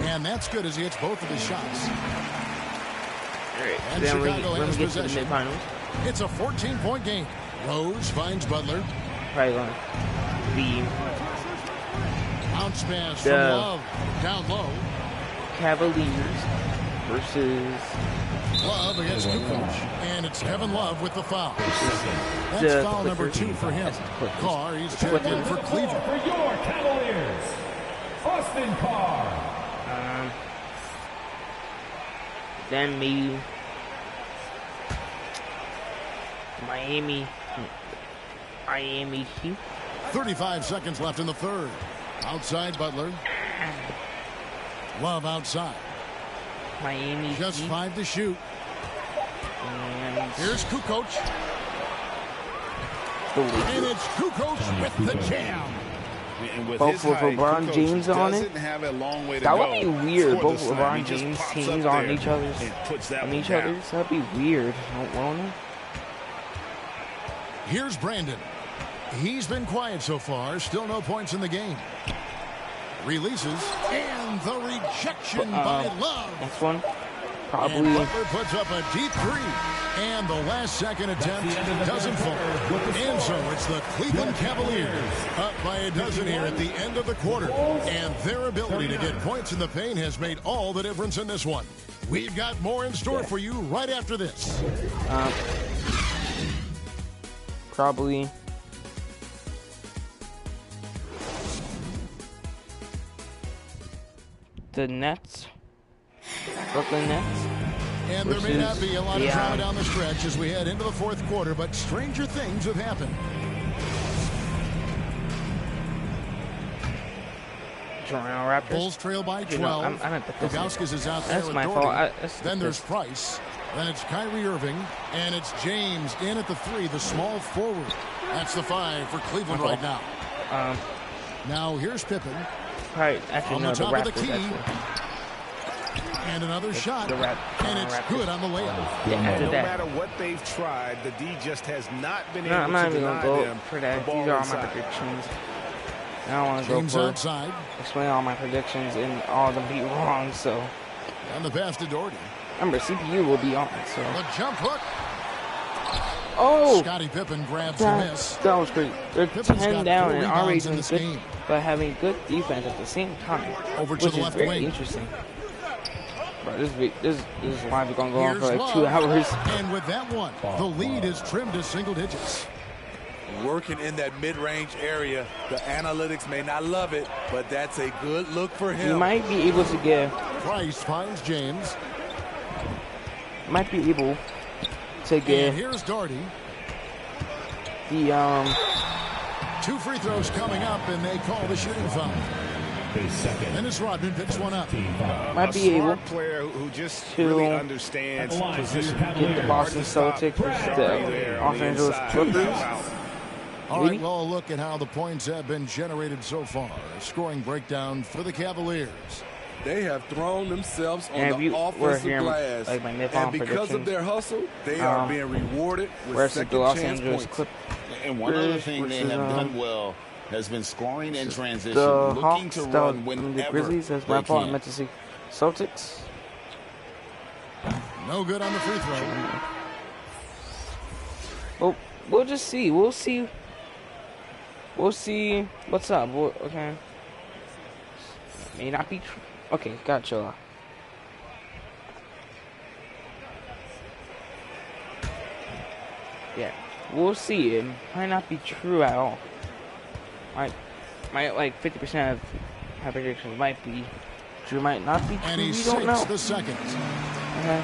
and that's good as he hits both of his shots. Alright, and then Chicago when we has get to the possession. mid-finals, It's a 14-point game. Rose finds Butler. probably going to be Bounce pass from Love. Down low. Cavaliers versus Love against Kukoc. And it's Kevin Love with the foul. That's foul number 2 for him. Carr, he's checked in for Cleveland. For your Cavaliers, Austin Carr. Then maybe Miami Heat. 35 seconds left in the third. Outside Butler. Love outside. Miami just Heat. 5 to shoot. And here's Kukoc. And it's Kukoc with the jam. And with both with LeBron James on it. That would be weird. Both LeBron James teams on each other's. That'd be weird, won't it? Here's Brandon. He's been quiet so far. Still no points in the game. Releases and the rejection by Love. Next one, probably. And Butler puts up a deep 3. And the last second attempt doesn't fall. And so it's the Cleveland Cavaliers up by a dozen here at the end of the quarter. And their ability to get points in the paint has made all the difference in this one. We've got more in store for you right after this. Probably. The Nets. Brooklyn Nets. And there may not be a lot of drama down the stretch as we head into the fourth quarter, but stranger things have happened. Toronto Raptors. Bulls trail by 12. Ilgauskas is out there. That's with my Doherty. fault. Then there's Price. Then it's Kyrie Irving. And it's James in at the 3, the small forward. That's the 5 for Cleveland right now. Now here's Pippen. Right, actually, on no, the top Raptors, of the key. And another shot. And it's good on the layup. No matter what they've tried, the D just has not been able I'm not to even deny going to them go for that. the ball These are all inside. my predictions. I don't want to James go for outside. explain all my predictions and all of them be wrong, so. And the pass to Doherty. Remember, CPU will be on, so. The jump hook. Oh! Scottie Pippen grabs the miss. That was great. They're Pippen's 10 got down 4 and already rebounds in doing this good, game. but having good defense at the same time. Over to which the is left very wing. interesting. Bro, this is live going to go on for like Here's 2 Love. hours. And with that one, the lead is trimmed to single digits. Working in that mid-range area. The analytics may not love it, but that's a good look for him. You might be able to get. Price finds James. Might be able to get. And here's Doherty. The 2 free throws coming up, and they call the shooting foul. Dennis Rodman picks one up. Might be able player who just to really understands position. get the Boston Celtics versus the Los Angeles Clippers. All right, well, a look at how the points have been generated so far. A scoring breakdown for the Cavaliers. They have thrown themselves on And the offensive glass. Like my and because of their hustle, they are being rewarded with versus the Los second-chance Angeles points. Clippers. And one other thing they have done well has been scoring in transition, The looking Hawks, to run whenever the Grizzlies, that's my they fault. I can. meant to see Celtics. No good on the free throw. Well, we'll just see. We'll see. We'll see what's up. Okay. May not be true. Okay, gotcha. Yeah, we'll see. It might not be true at all. Might like 50% of my predictions might be true, might not be true. And he We don't know. sinks the second. Okay.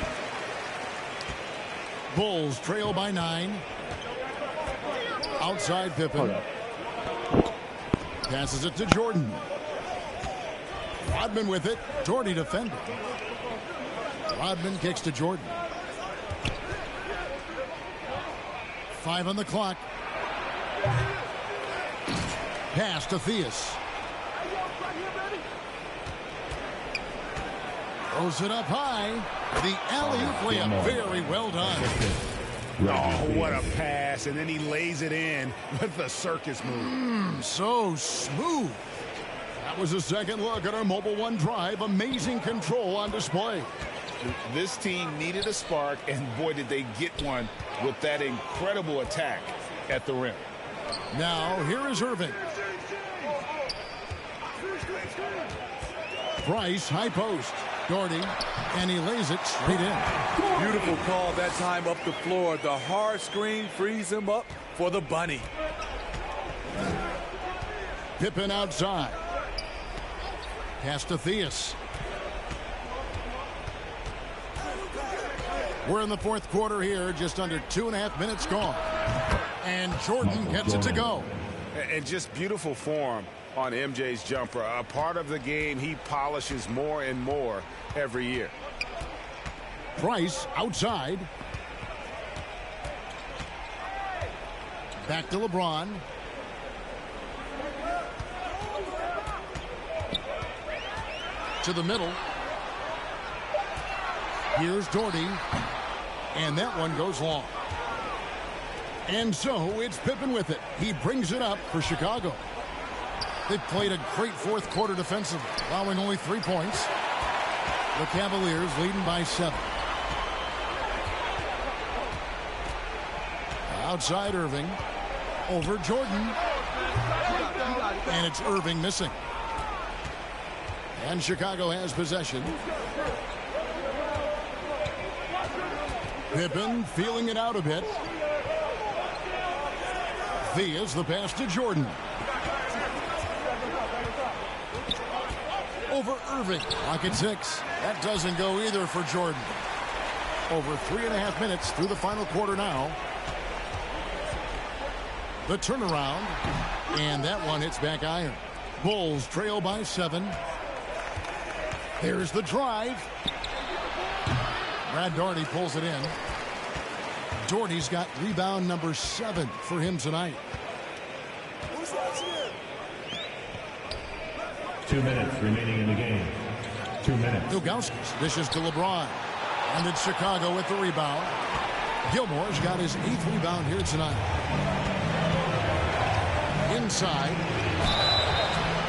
Bulls trail by 9. Outside Pippen. Passes it to Jordan. Rodman with it. Doherty defending. Rodman kicks to Jordan. 5 on the clock. Pass to Theus. Throws it up high. The alley-oop layup. Very well done. Oh, what a pass. And then he lays it in with the circus move. So smooth. That was a second look at our Mobile One drive. Amazing control on display. This team needed a spark, and boy, did they get one with that incredible attack at the rim. Now, here is Irving. Price, high post. Doherty, and he lays it straight in. Beautiful call that time up the floor. The hard screen frees him up for the bunny. Pippen outside. Pass to Theus. We're in the fourth quarter here, just under 2.5 minutes gone. And Jordan gets it to go. And just beautiful form on MJ's jumper. A part of the game he polishes more and more every year. Price outside. Back to LeBron. To the middle. Here's Doherty. And that one goes long. And so it's Pippen with it. He brings it up for Chicago. They played a great fourth quarter defensively, allowing only 3 points. The Cavaliers leading by 7. Outside Irving. Over Jordan. And it's Irving missing. And Chicago has possession. Pippen feeling it out a bit. Theus, the pass to Jordan. Over Irving. Lock at 6. That doesn't go either for Jordan. Over 3.5 minutes through the final quarter now. The turnaround. And that one hits back iron. Bulls trail by 7. There's the drive. Brad Doherty pulls it in. Doherty's got rebound number 7 for him tonight. 2 minutes remaining in the game. 2 minutes. Ilgauskas dishes to LeBron. And it's Chicago with the rebound. Gilmore's got his 8th rebound here tonight. Inside.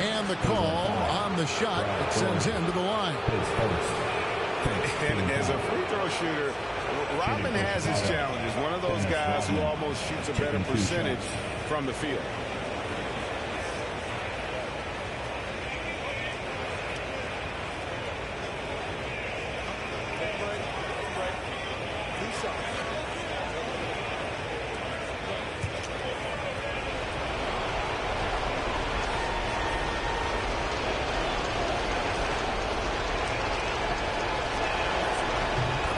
And the call on the shot that sends him to the line. And as a free throw shooter, Rodman has his challenges. One of those guys who almost shoots a better percentage from the field.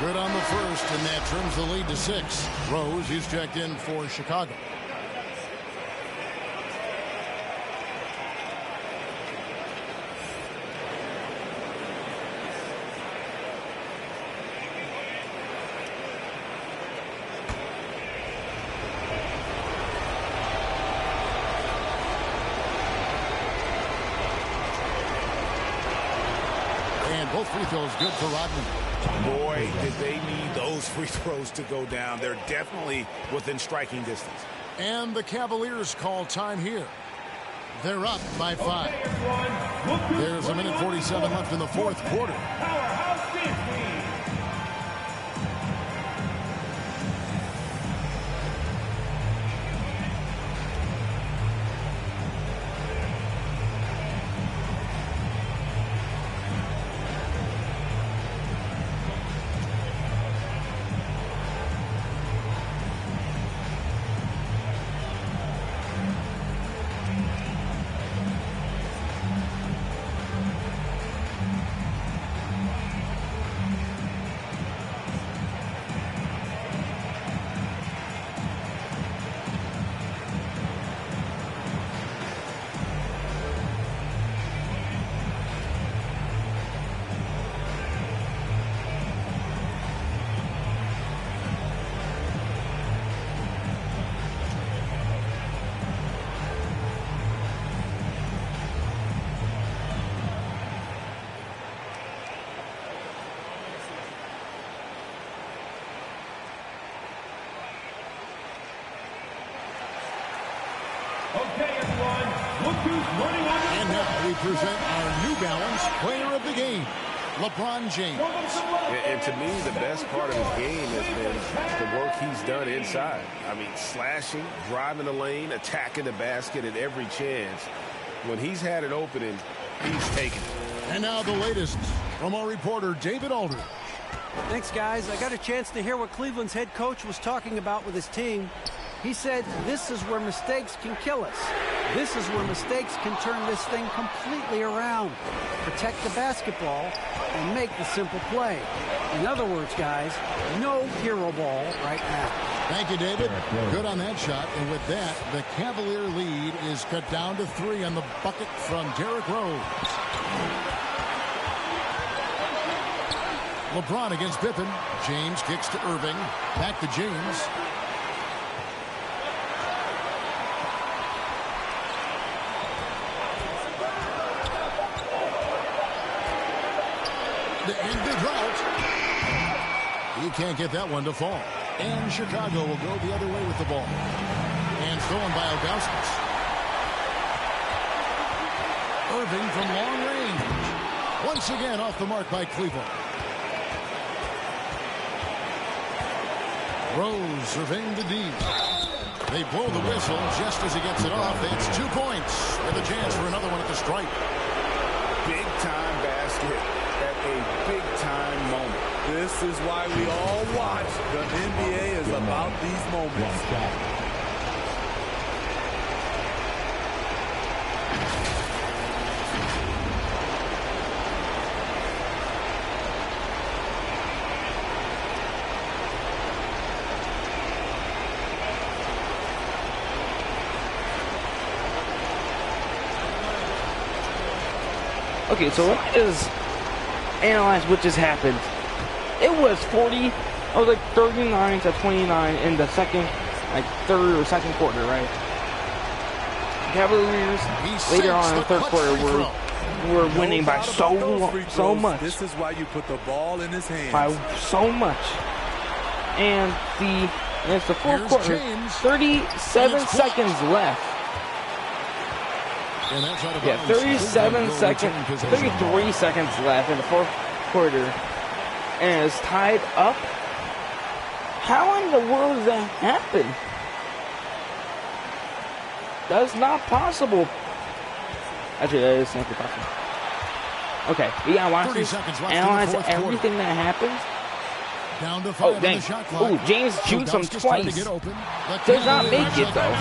Good on the first, and that trims the lead to 6. Rose, he's checked in for Chicago. And both free throws good for Rodman. Boy, did they need those free throws to go down. They're definitely within striking distance. And the Cavaliers call time here. They're up by 5. There's a minute 47 left in the fourth quarter. And now we present our New Balance Player of the Game, LeBron James. And to me, the best part of his game has been the work he's done inside. I mean, slashing, driving the lane, attacking the basket at every chance. When he's had an opening, he's taken it. And now the latest from our reporter, David Aldridge. Thanks, guys. I got a chance to hear what Cleveland's head coach was talking about with his team. He said, this is where mistakes can kill us. This is where mistakes can turn this thing completely around. Protect the basketball and make the simple play. In other words, guys, no hero ball right now. Thank you, David. Good on that shot. And with that, the Cavalier lead is cut down to 3 on the bucket from Derrick Rose. LeBron against Pippen. James kicks to Irving. Back to James. To end the drought. He can't get that one to fall. And Chicago will go the other way with the ball. And stolen by Ilgauskas. Irving from long range. Once again off the mark by Cleveland. Rose surveying the deep. They blow the whistle just as he gets it off. It's 2 points with a chance for another one at the stripe. Big time basket at a big time moment. This is why we all watch. The NBA is about these moments. Okay, so let me just analyze what just happened. It was 39 to 29 in the second, third or second quarter, right? Cavaliers later on in the third quarter were winning by so much. This is why you put the ball in his hands. By so much. And it's the fourth quarter. 37 seconds left. Yeah, 37 seconds, 33 seconds left in the fourth quarter. and it's tied up. How in the world does that happen? That's not possible. Actually, that is simply possible. Okay, we gotta watch this, analyze everything that happens. Down to 5 oh, dang. Oh, James shoots him twice. Does not make it, though.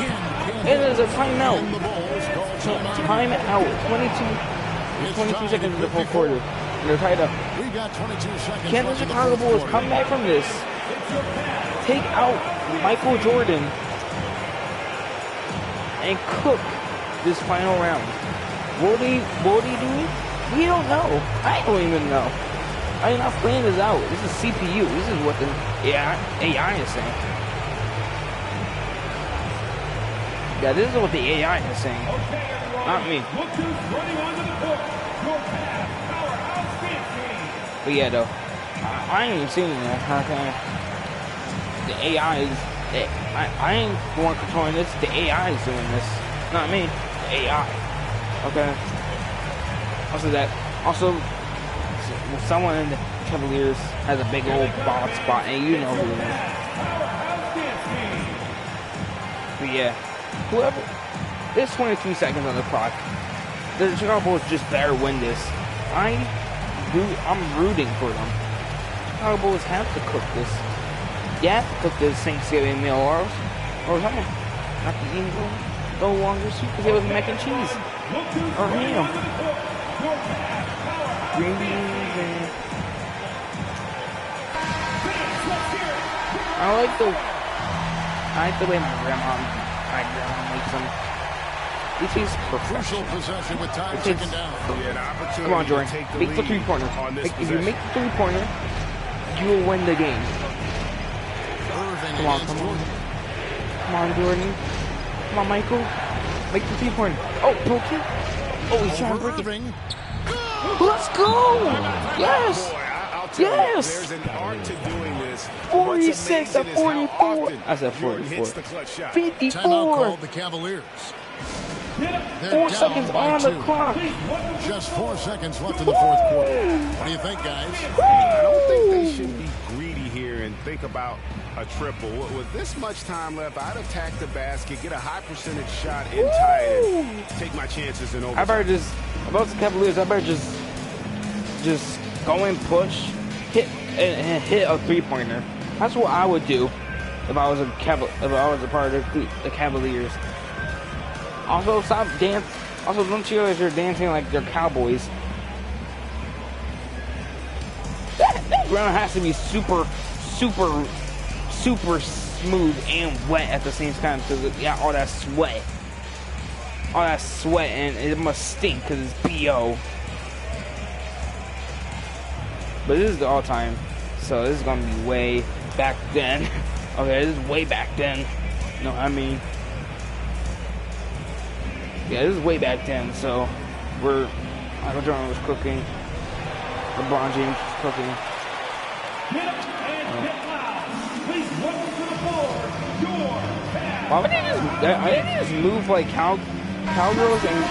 It is a timeout. Timeout. 22 seconds in the fourth quarter. And they're tied up. Can the Chicago Bulls come back from this? Take out Michael Jordan and cook this final round. Will he do it? We don't know. I don't even know. I'm not playing this out. This is CPU. This is what the AI is saying. Yeah, this is what the AI is saying. Not me. But yeah, though, I ain't even seen that. Okay. The AI is. I ain't the one controlling this. The AI is doing this. Not me. The AI. Okay. Also, someone in the Cavaliers has a big old bald spot, and you know who it is. But yeah, whoever. There's 22 seconds on the clock. The Chicago Bulls just better win this. I'm rooting for them. Chicago Bulls have to cook this. You have to cook this Thanksgiving meal, or something. Not the England. No longer sweet potatoes and mac and cheese. Or ham. Green beans and... I like the way my grandma makes them. It tastes crucial possession with time ticking down. Come on, Jordan. Make the three-pointer. If you make the three-pointer, you will win the game. Come on. Come on, Jordan. Come on, Michael. Make the three-pointer. Oh, broke it. Oh, he's trying to break it. Let's go! Yes! Yes! There's an art to doing this. 46 to 44. I said 44. 54. The Cavaliers. 4 seconds on the clock. Just 4 seconds left in the fourth quarter. What do you think, guys? I don't think they should be greedy here and think about a triple. With this much time left, I'd attack the basket, get a high percentage shot in tight, and take my chances in overtime. I better just, about the Cavaliers, I better just go and push, hit a three-pointer. That's what I would do if I was a part of the Cavaliers. Also, stop dance. Also, don't cheerleaders are dancing like they're cowboys. That ground has to be super smooth and wet at the same time because it got all that sweat. And it must stink because it's BO. But this is the all-time, so this is gonna be way back then. Okay, this is way back then. No, I mean, yeah, this is way back then. So Michael Jordan was cooking, LeBron James was cooking. Why would they just move like cowgirls and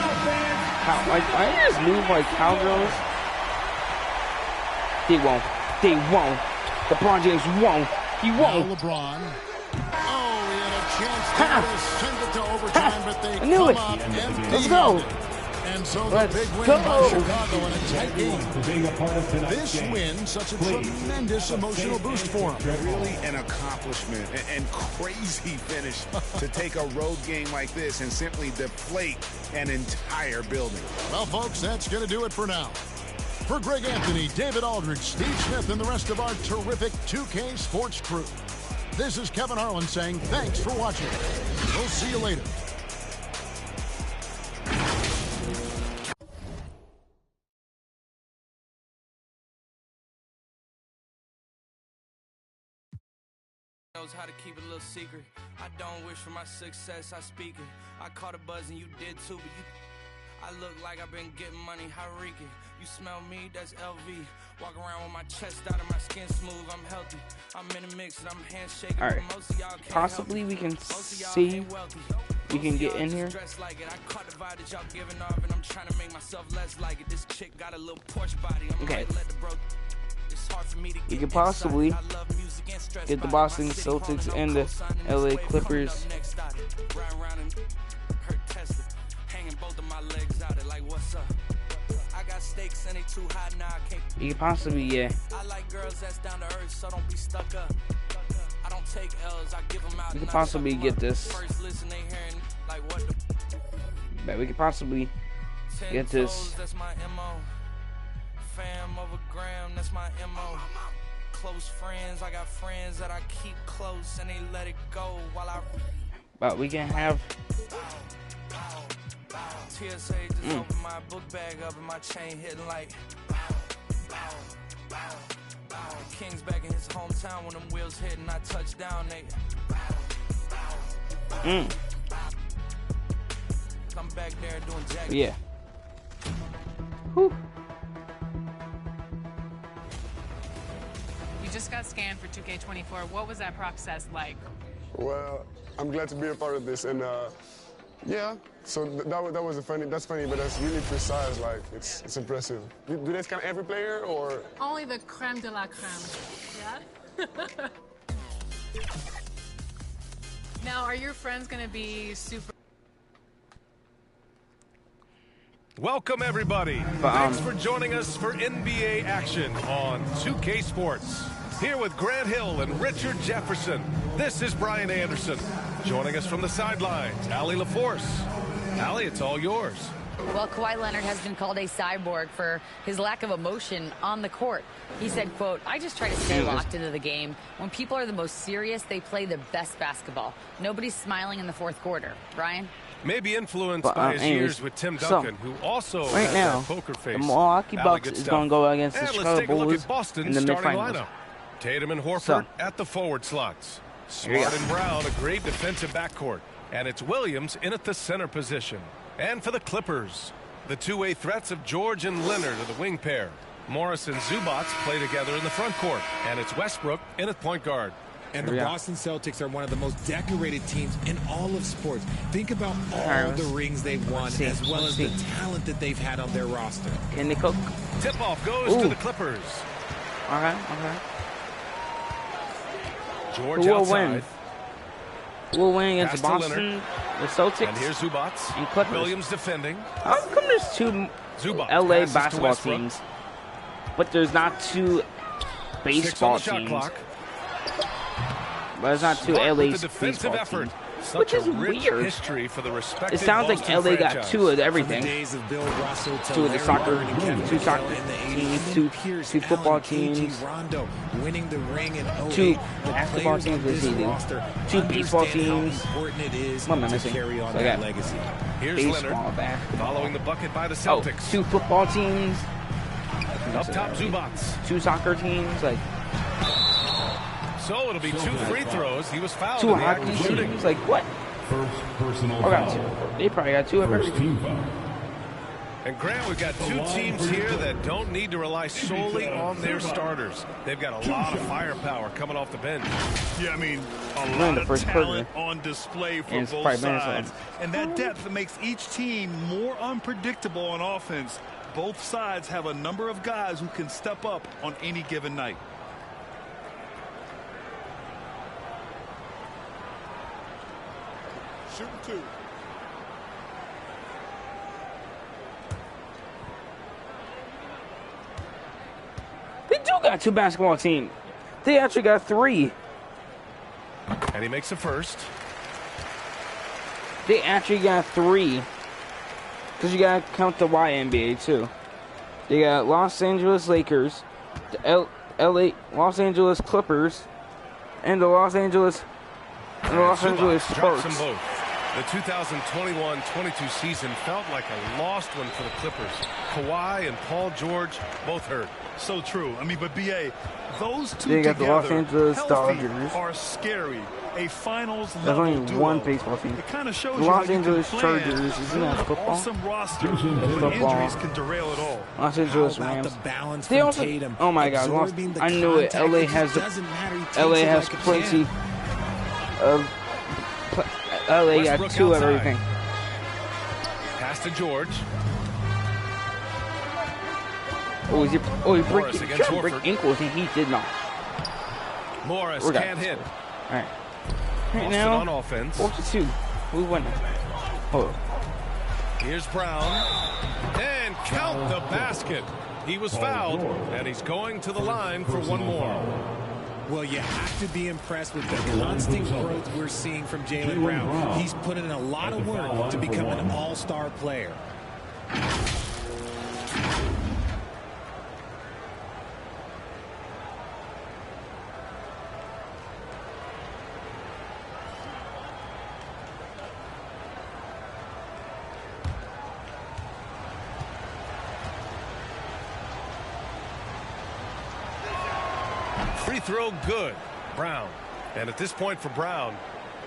why they just move like cowgirls? They won't. LeBron James won't. He won't. Now LeBron. Oh, he had a chance to send it to overtime, but they I knew it. Let's go. And so Let's the big win go. by Chicago in a tight game. This win, such a tremendous emotional boost for him. Really an accomplishment and crazy finish to take a road game like this and simply deflate an entire building. Well, folks, that's going to do it for now. For Greg Anthony, David Aldridge, Steve Smith, and the rest of our terrific 2K Sports crew, this is Kevin Harlan saying thanks for watching. We'll see you later. Knows how to keep it a little secret. I don't wish for my success, I speak it. I caught a buzz and you did too, but I look like I've been getting money, Hariki. You smell me, that's LV. Walk around with my chest out and my skin smooth, I'm healthy. I'm in a mix and I'm handshaking. Alright, possibly we can see, we can get in here. Okay, We could possibly get the Boston Celtics and the LA Clippers. You could possibly, yeah. We could possibly get this. But we could possibly get this. Fam over gram, that's my MO. Close friends, I got friends that I keep close and they let it go while I. But we can have. TSA just opened my book bag up and my chain hitting like. The King's back in his hometown when them wheels hit and I touch down, they. I'm back there doing jack. Yeah. Whew. You just got scanned for 2K24. What was that process like? Well, I'm glad to be a part of this, and yeah. So that was funny. That's funny, but that's really precise. Like it's impressive. Do they scan every player or? Only the creme de la creme. Yeah. Now, are your friends gonna be super? Welcome, everybody. Thanks for joining us for NBA action on 2K Sports. Here with Grant Hill and Richard Jefferson, this is Brian Anderson. Joining us from the sidelines, Allie LaForce. Allie, it's all yours. Well, Kawhi Leonard has been called a cyborg for his lack of emotion on the court. He said, quote, "I just try to stay locked into the game. When people are the most serious, they play the best basketball. Nobody's smiling in the fourth quarter." Brian? Maybe influenced by his years with Tim Duncan, who also right has now, that poker face. the Milwaukee Bucks is going to go against the Chicago Bulls in the mid-finals. Lineup. Tatum and Horford at the forward slots. Smart and Brown, a great defensive backcourt. And it's Williams in at the center position. And for the Clippers, the two-way threats of George and Leonard are the wing pair. Morris and Zubac play together in the front court. And it's Westbrook in at point guard. And the Boston Celtics are one of the most decorated teams in all of sports. Think about all the rings they've won, as well as the talent that they've had on their roster. Can they cook? Tip-off goes to the Clippers. Okay. George Who will outside. win? Who will win against Pass to Boston, Leonard. the Celtics, And here's Zubac. and Clippers? Williams defending. How come there's two Zubac LA passes to basketball Westbrook. teams, but there's not two baseball 6 on the teams? shot clock. But there's not two Smart LA with the defensive baseball effort. teams. Such Which is a rich weird. history for the respected It sounds like Boston LA got franchise. two of everything. From the days of Bill Russell to Two of the Larry soccer, Bird and Kevin two soccer McHale in the 80s, teams, and two Pierce football Allen, KT teams, Rondo winning the ring in 08. two The basketball players on teams this this season, roster two baseball understand how teams. important it is What am I to missing? carry on So I that got legacy. Here's baseball, Leonard basketball. following the bucket by the Oh, Celtics. two football teams, Up top, Zubac. two soccer teams, like So it'll be 2 free throws. He was fouled two in the act hockey of shooting. teams. Like what? First personal I got foul. two. They probably got two of First everything. team foul. And Grant, we've got two teams here that don't need to rely solely on their starters. They've got a lot of firepower coming off the bench. Yeah, I mean, a in lot the of first talent quarter. on display for And it's both 5 minutes sides. left. And that depth makes each team more unpredictable on offense. Both sides have a number of guys who can step up on any given night. Shooting two. They do got two basketball teams. They actually got three. And he makes the first. They actually got three. Because you got to count the YNBA too. They got Los Angeles Lakers, the Los Angeles Clippers, and the Los Angeles Zubac drops them Sparks. both. The 2021-22 season felt like a lost one for the Clippers. Kawhi and Paul George both hurt. So true. I mean, but BA, those two They got the together, Los Angeles healthy, Dodgers. are scary. A finals There's level only duo. one baseball team. It kind of shows The you how Los you can Angeles plan, Chargers, isn't build that an football? awesome roster, It's but football. injuries can derail it all. Los Angeles How about Rams. the balance They from also, Tatum, oh my God, absorbing the I knew it. contact? LA It has just doesn't matter. He takes LA it has like a plenty champ. of. LA got Westbrook two of outside. everything. Pass to George. Oh, he break ankles, and he did not. Morris can't hit. All right. Right now, on offense. 4-2. We won. Oh. Here's Brown. And count the basket. He was fouled, and he's going to the line for one more. Well, you have to be impressed with the constant growth we're seeing from Jaylen Brown. He's put in a lot of work to become an all-star player. 'Free throw good. Brown. And at this point for Brown,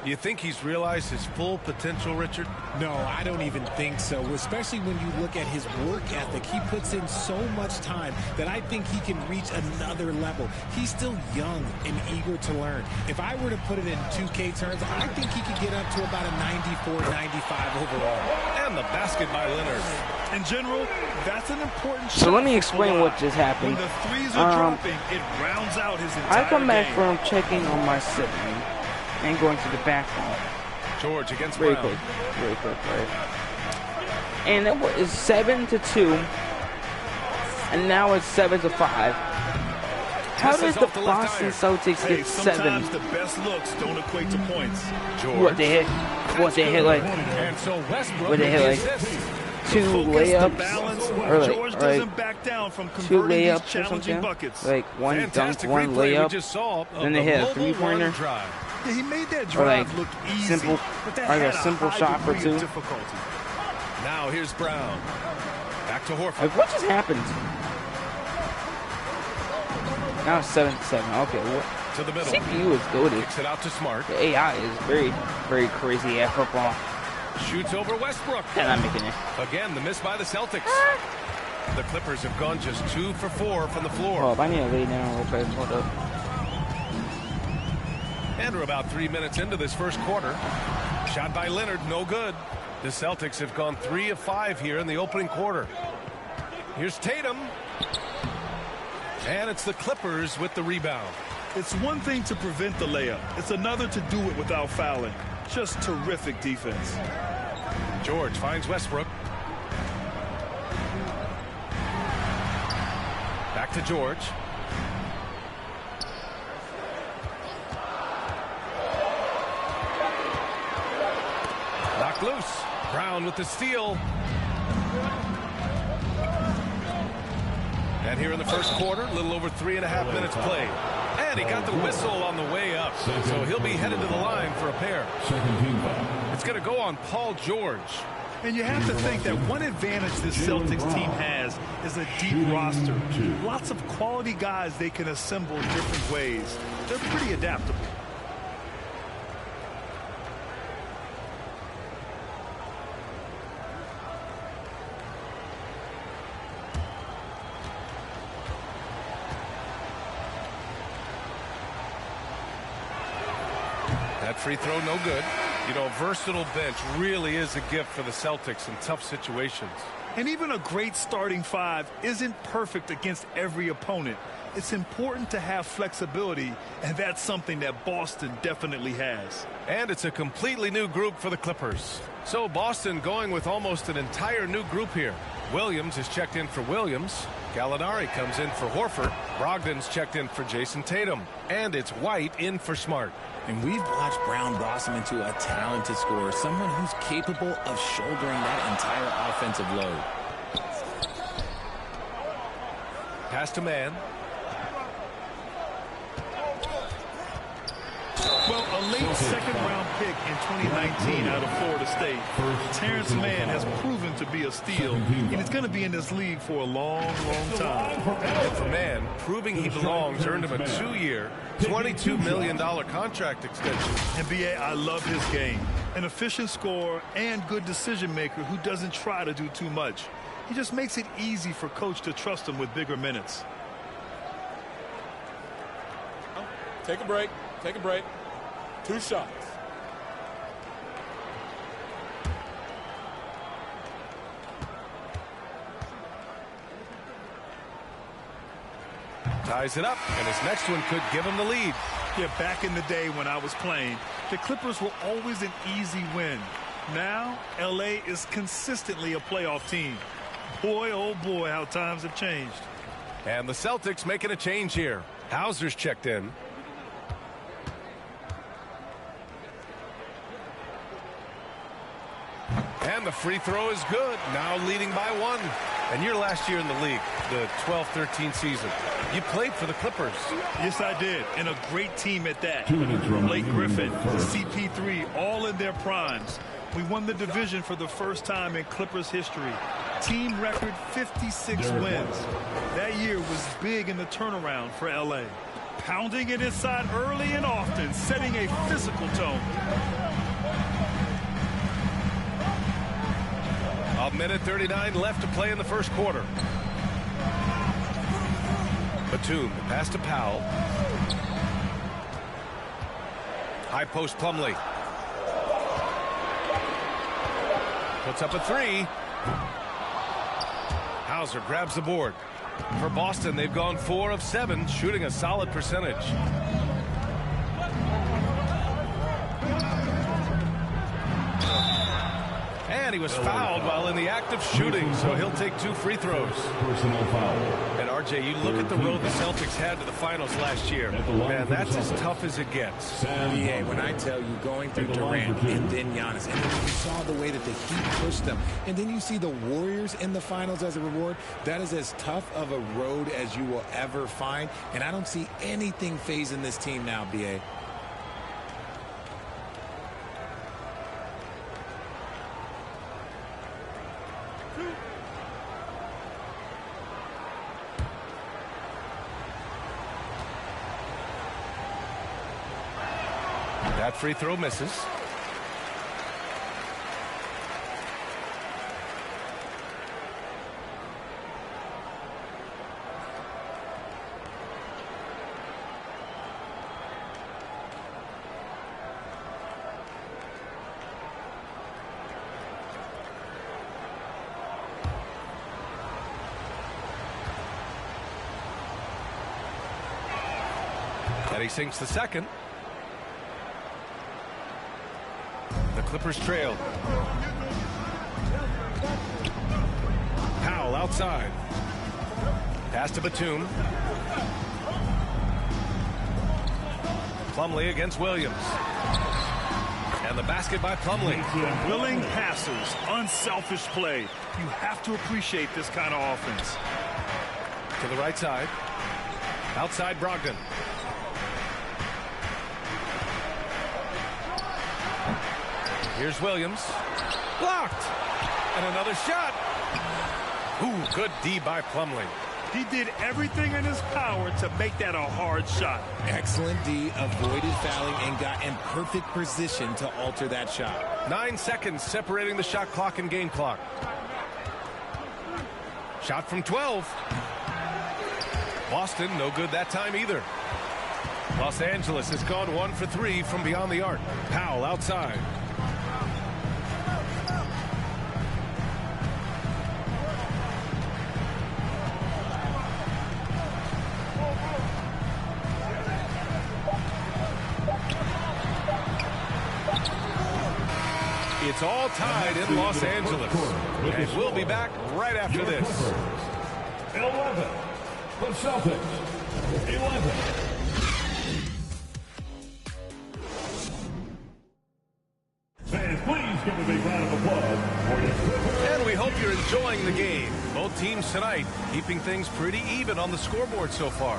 do you think he's realized his full potential, Richard? No, I don't even think so, especially when you look at his work ethic. He puts in so much time that I think he can reach another level. He's still young and eager to learn. If I were to put it in 2K terms, I think he could get up to about a 94, 95 overall. And the basket by Leonard. In general, that's an important shot. So let me explain what just happened. When the threes are dropping, it rounds out his entire I come back game. from checking on my sibling and going to the bathroom. George against Very Brown. quick, right? And it was 7-2, and now it's 7-5. How does the Boston Celtics get 7? Sometimes the best looks don't equate to points. George. What they hit? What they hit like? And so Westbrook What they hit like? 2 layups, or like, George doesn't back down from 2 converting these layups or challenging something. buckets. Like 1 Fantastic dunk, 1 replay we layup. just saw of Then they the hit a Global 3-pointer. One drive. Yeah, he made that Or drive like look easy, simple, but that like had a simple high shot or degree of 2. difficulty. Now here's Brown. Back to Horford. Like what just happened? Now it's 7-7. Okay, what? To the middle. CPU is goated. Kicks it out to Smart. The AI is very, very crazy at football. Shoots over Westbrook. And I'm making it. Again, the miss by the Celtics. The Clippers have gone just 2 for 4 from the floor. Oh, I need to lay down real quick. Hold up. And we're about 3 minutes into this first quarter. Shot by Leonard, no good. The Celtics have gone 3 of 5 here in the opening quarter. Here's Tatum. And it's the Clippers with the rebound. It's one thing to prevent the layup. It's another to do it without fouling. Just terrific defense. George finds Westbrook. Back to George. Knocked loose. Brown with the steal. And here in the first quarter, a little over 3.5 minutes played. And he got the whistle on the way up. So he'll be headed to the line for a pair. It's going to go on Paul George. And you have to think that one advantage this Celtics team has is a deep roster. Lots of quality guys they can assemble different ways. They're pretty adaptable. That free throw, no good. You know, a versatile bench really is a gift for the Celtics in tough situations. And even a great starting 5 isn't perfect against every opponent. It's important to have flexibility, and that's something that Boston definitely has. And it's a completely new group for the Clippers. So Boston going with almost an entire new group here. Williams is checked in for Williams. Gallinari comes in for Horford. Brogdon's checked in for Jason Tatum. And it's White in for Smart. And we've watched Brown blossom into a talented scorer, someone who's capable of shouldering that entire offensive load. Pass to Man. Well, a late second-round pick in 2019 out of Florida State, Terrence Mann has proven to be a steal, and he's going to be in this league for a long, long time. And for Mann, proving he belongs earned him a 2-year, $22 million contract extension. And B.A., I love his game. An efficient scorer and good decision-maker who doesn't try to do too much. He just makes it easy for coach to trust him with bigger minutes. Take a break. Take a break. 2 shots. Ties it up, and his next one could give him the lead. Yeah, back in the day when I was playing, the Clippers were always an easy win. Now, L.A. is consistently a playoff team. Boy, oh boy, how times have changed. And the Celtics making a change here. Hauser's checked in. And the free throw is good. Now leading by 1. And your last year in the league, the 12-13 season, you played for the Clippers. Yes, I did. And a great team at that. 2 minutes remaining. Blake Griffin, CP3, all in their primes. We won the division for the first time in Clippers history. Team record 56 wins. That year was big in the turnaround for L.A. Pounding it inside early and often, setting a physical tone. A minute 39 left to play in the first quarter. Batum, pass to Powell. High post Plumlee. Puts up a 3. Hauser grabs the board. For Boston, they've gone 4 of 7, shooting a solid percentage. And he was fouled while in the act of shooting, so he'll take 2 free throws. Personal foul. And RJ, you look at the road the Celtics had to the finals last year. Man, that's as tough as it gets. BA, when I tell you, going through Durant and then Giannis, and then you saw the way that the Heat pushed them, and then you see the Warriors in the finals as a reward, that is as tough of a road as you will ever find. And I don't see anything phasing this team now, BA. That free throw misses. And he sinks the second. The Clippers trail. Powell outside. Pass to Batum. Plumlee against Williams. And the basket by Plumlee. Willing passers, unselfish play. You have to appreciate this kind of offense. To the right side. Outside Brogdon. Here's Williams. Blocked. And another shot. Ooh, good D by Plumlee. He did everything in his power to make that a hard shot. Excellent D, avoided fouling, and got in perfect position to alter that shot. 9 seconds separating the shot clock and game clock. Shot from 12. Boston, no good that time either. Los Angeles has gone 1 for 3 from beyond the arc. Powell outside. It's all tied in Los Angeles. And we'll be back right after this. 11. The Celtics. 11. Fans, please give a big round of applause for your Clippers. And we hope you're enjoying the game. Both teams tonight keeping things pretty even on the scoreboard so far.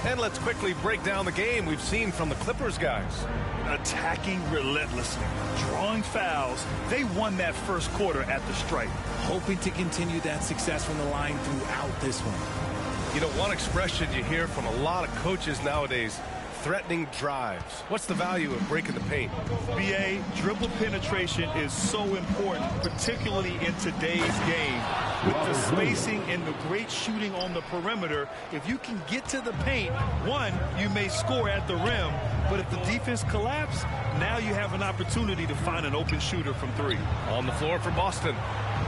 And let's quickly break down the game we've seen from the Clippers guys. Attacking relentlessly, drawing fouls. They won that first quarter at the stripe. Hoping to continue that success from the line throughout this one. You know, one expression you hear from a lot of coaches nowadays, threatening drives. What's the value of breaking the paint? BA, dribble penetration is so important, particularly in today's game. With the spacing and the great shooting on the perimeter, if you can get to the paint, one, you may score at the rim, But if the defense collapses, now you have an opportunity to find an open shooter from 3. On the floor for Boston.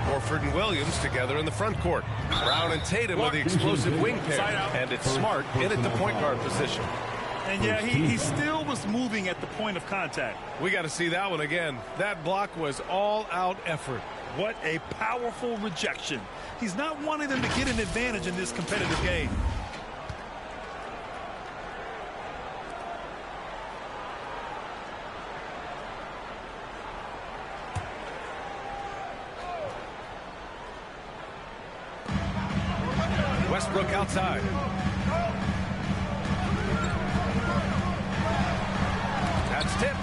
Horford and Williams together in the front court. Brown and Tatum with the explosive wing pair. And it's Smart in at the point guard position. And yeah, he still was moving at the point of contact. We got to see that one again. That block was all-out effort. What a powerful rejection. He's not wanting them to get an advantage in this competitive game. Westbrook outside. That's tipped.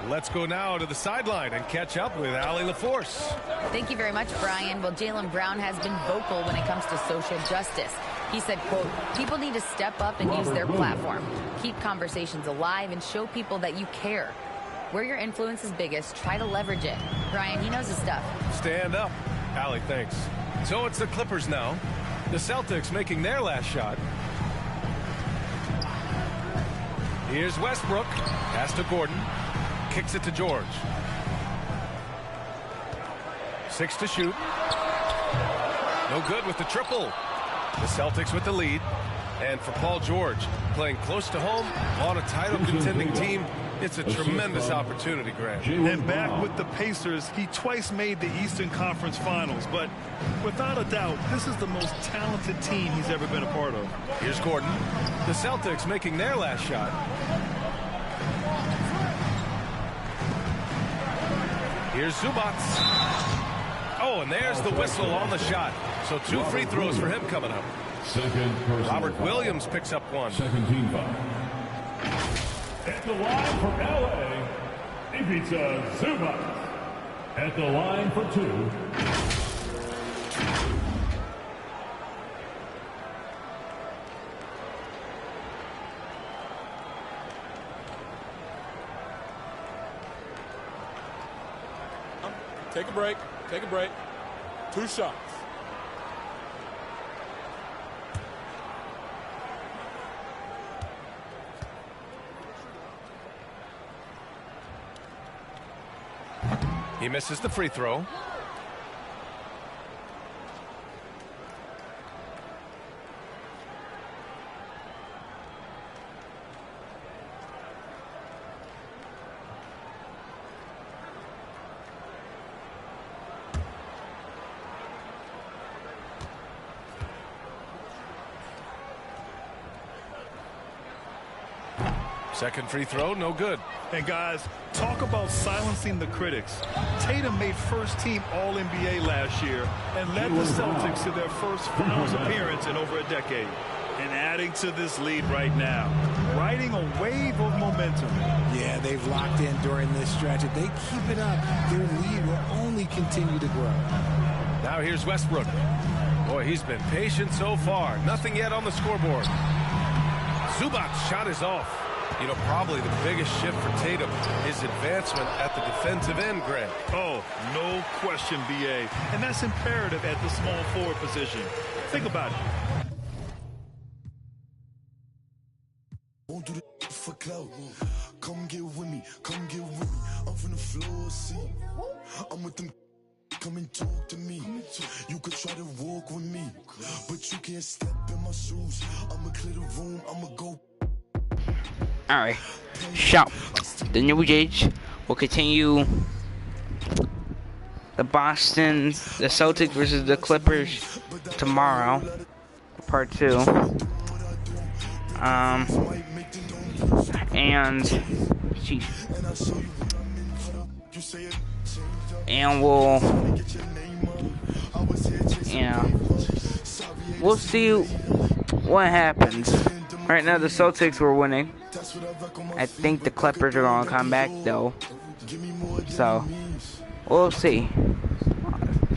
Let's go now to the sideline and catch up with Allie LaForce. Thank you very much, Brian. Well, Jaylen Brown has been vocal when it comes to social justice. He said, quote, people need to step up and use their platform. Keep conversations alive and show people that you care. Where your influence is biggest, try to leverage it. Brian, he knows his stuff. Stand up. Allie, thanks. So it's the Clippers now. The Celtics making their last shot. Here's Westbrook. Pass to Gordon. Kicks it to George. 6 to shoot. No good with the triple. The Celtics with the lead. And for Paul George, playing close to home on a title contending team, it's a tremendous opportunity, Grant. And back with the Pacers, he twice made the Eastern Conference Finals. But without a doubt, this is the most talented team he's ever been a part of. Here's Gordon. The Celtics making their last shot. Here's Zubac. Oh, and there's the whistle on the shot. So 2 free throws for him coming up. Robert Williams picks up 1. Second team foul. At the line for LA, Ivica Zubac. At the line for 2. Take a break. Take a break. 2 shots. He misses the free throw. Second free throw, no good. And guys, talk about silencing the critics. Tatum made first-team All-NBA last year and led the Celtics to their first finals appearance in over a decade. And adding to this lead right now, riding a wave of momentum. Yeah, they've locked in during this stretch. If they keep it up, their lead will only continue to grow. Now here's Westbrook. Boy, he's been patient so far. Nothing yet on the scoreboard. Zubac's shot is off. You know, probably the biggest shift for Tatum is advancement at the defensive end, Grant. Oh, no question, B.A. And that's imperative at the small forward position. Think about it. Won't do the for clout. Come get with me. Come get with me. I'm from the floor, see. I'm with them. Come and talk to me. You could try to walk with me, but you can't step in my shoes. I'ma clear the room. I'ma go. Alright, so the New Jays will continue the Celtics versus the Clippers tomorrow, part 2. And we'll see what happens. Right now, the Celtics were winning. I think the Clippers are going to come back, though. So, we'll see.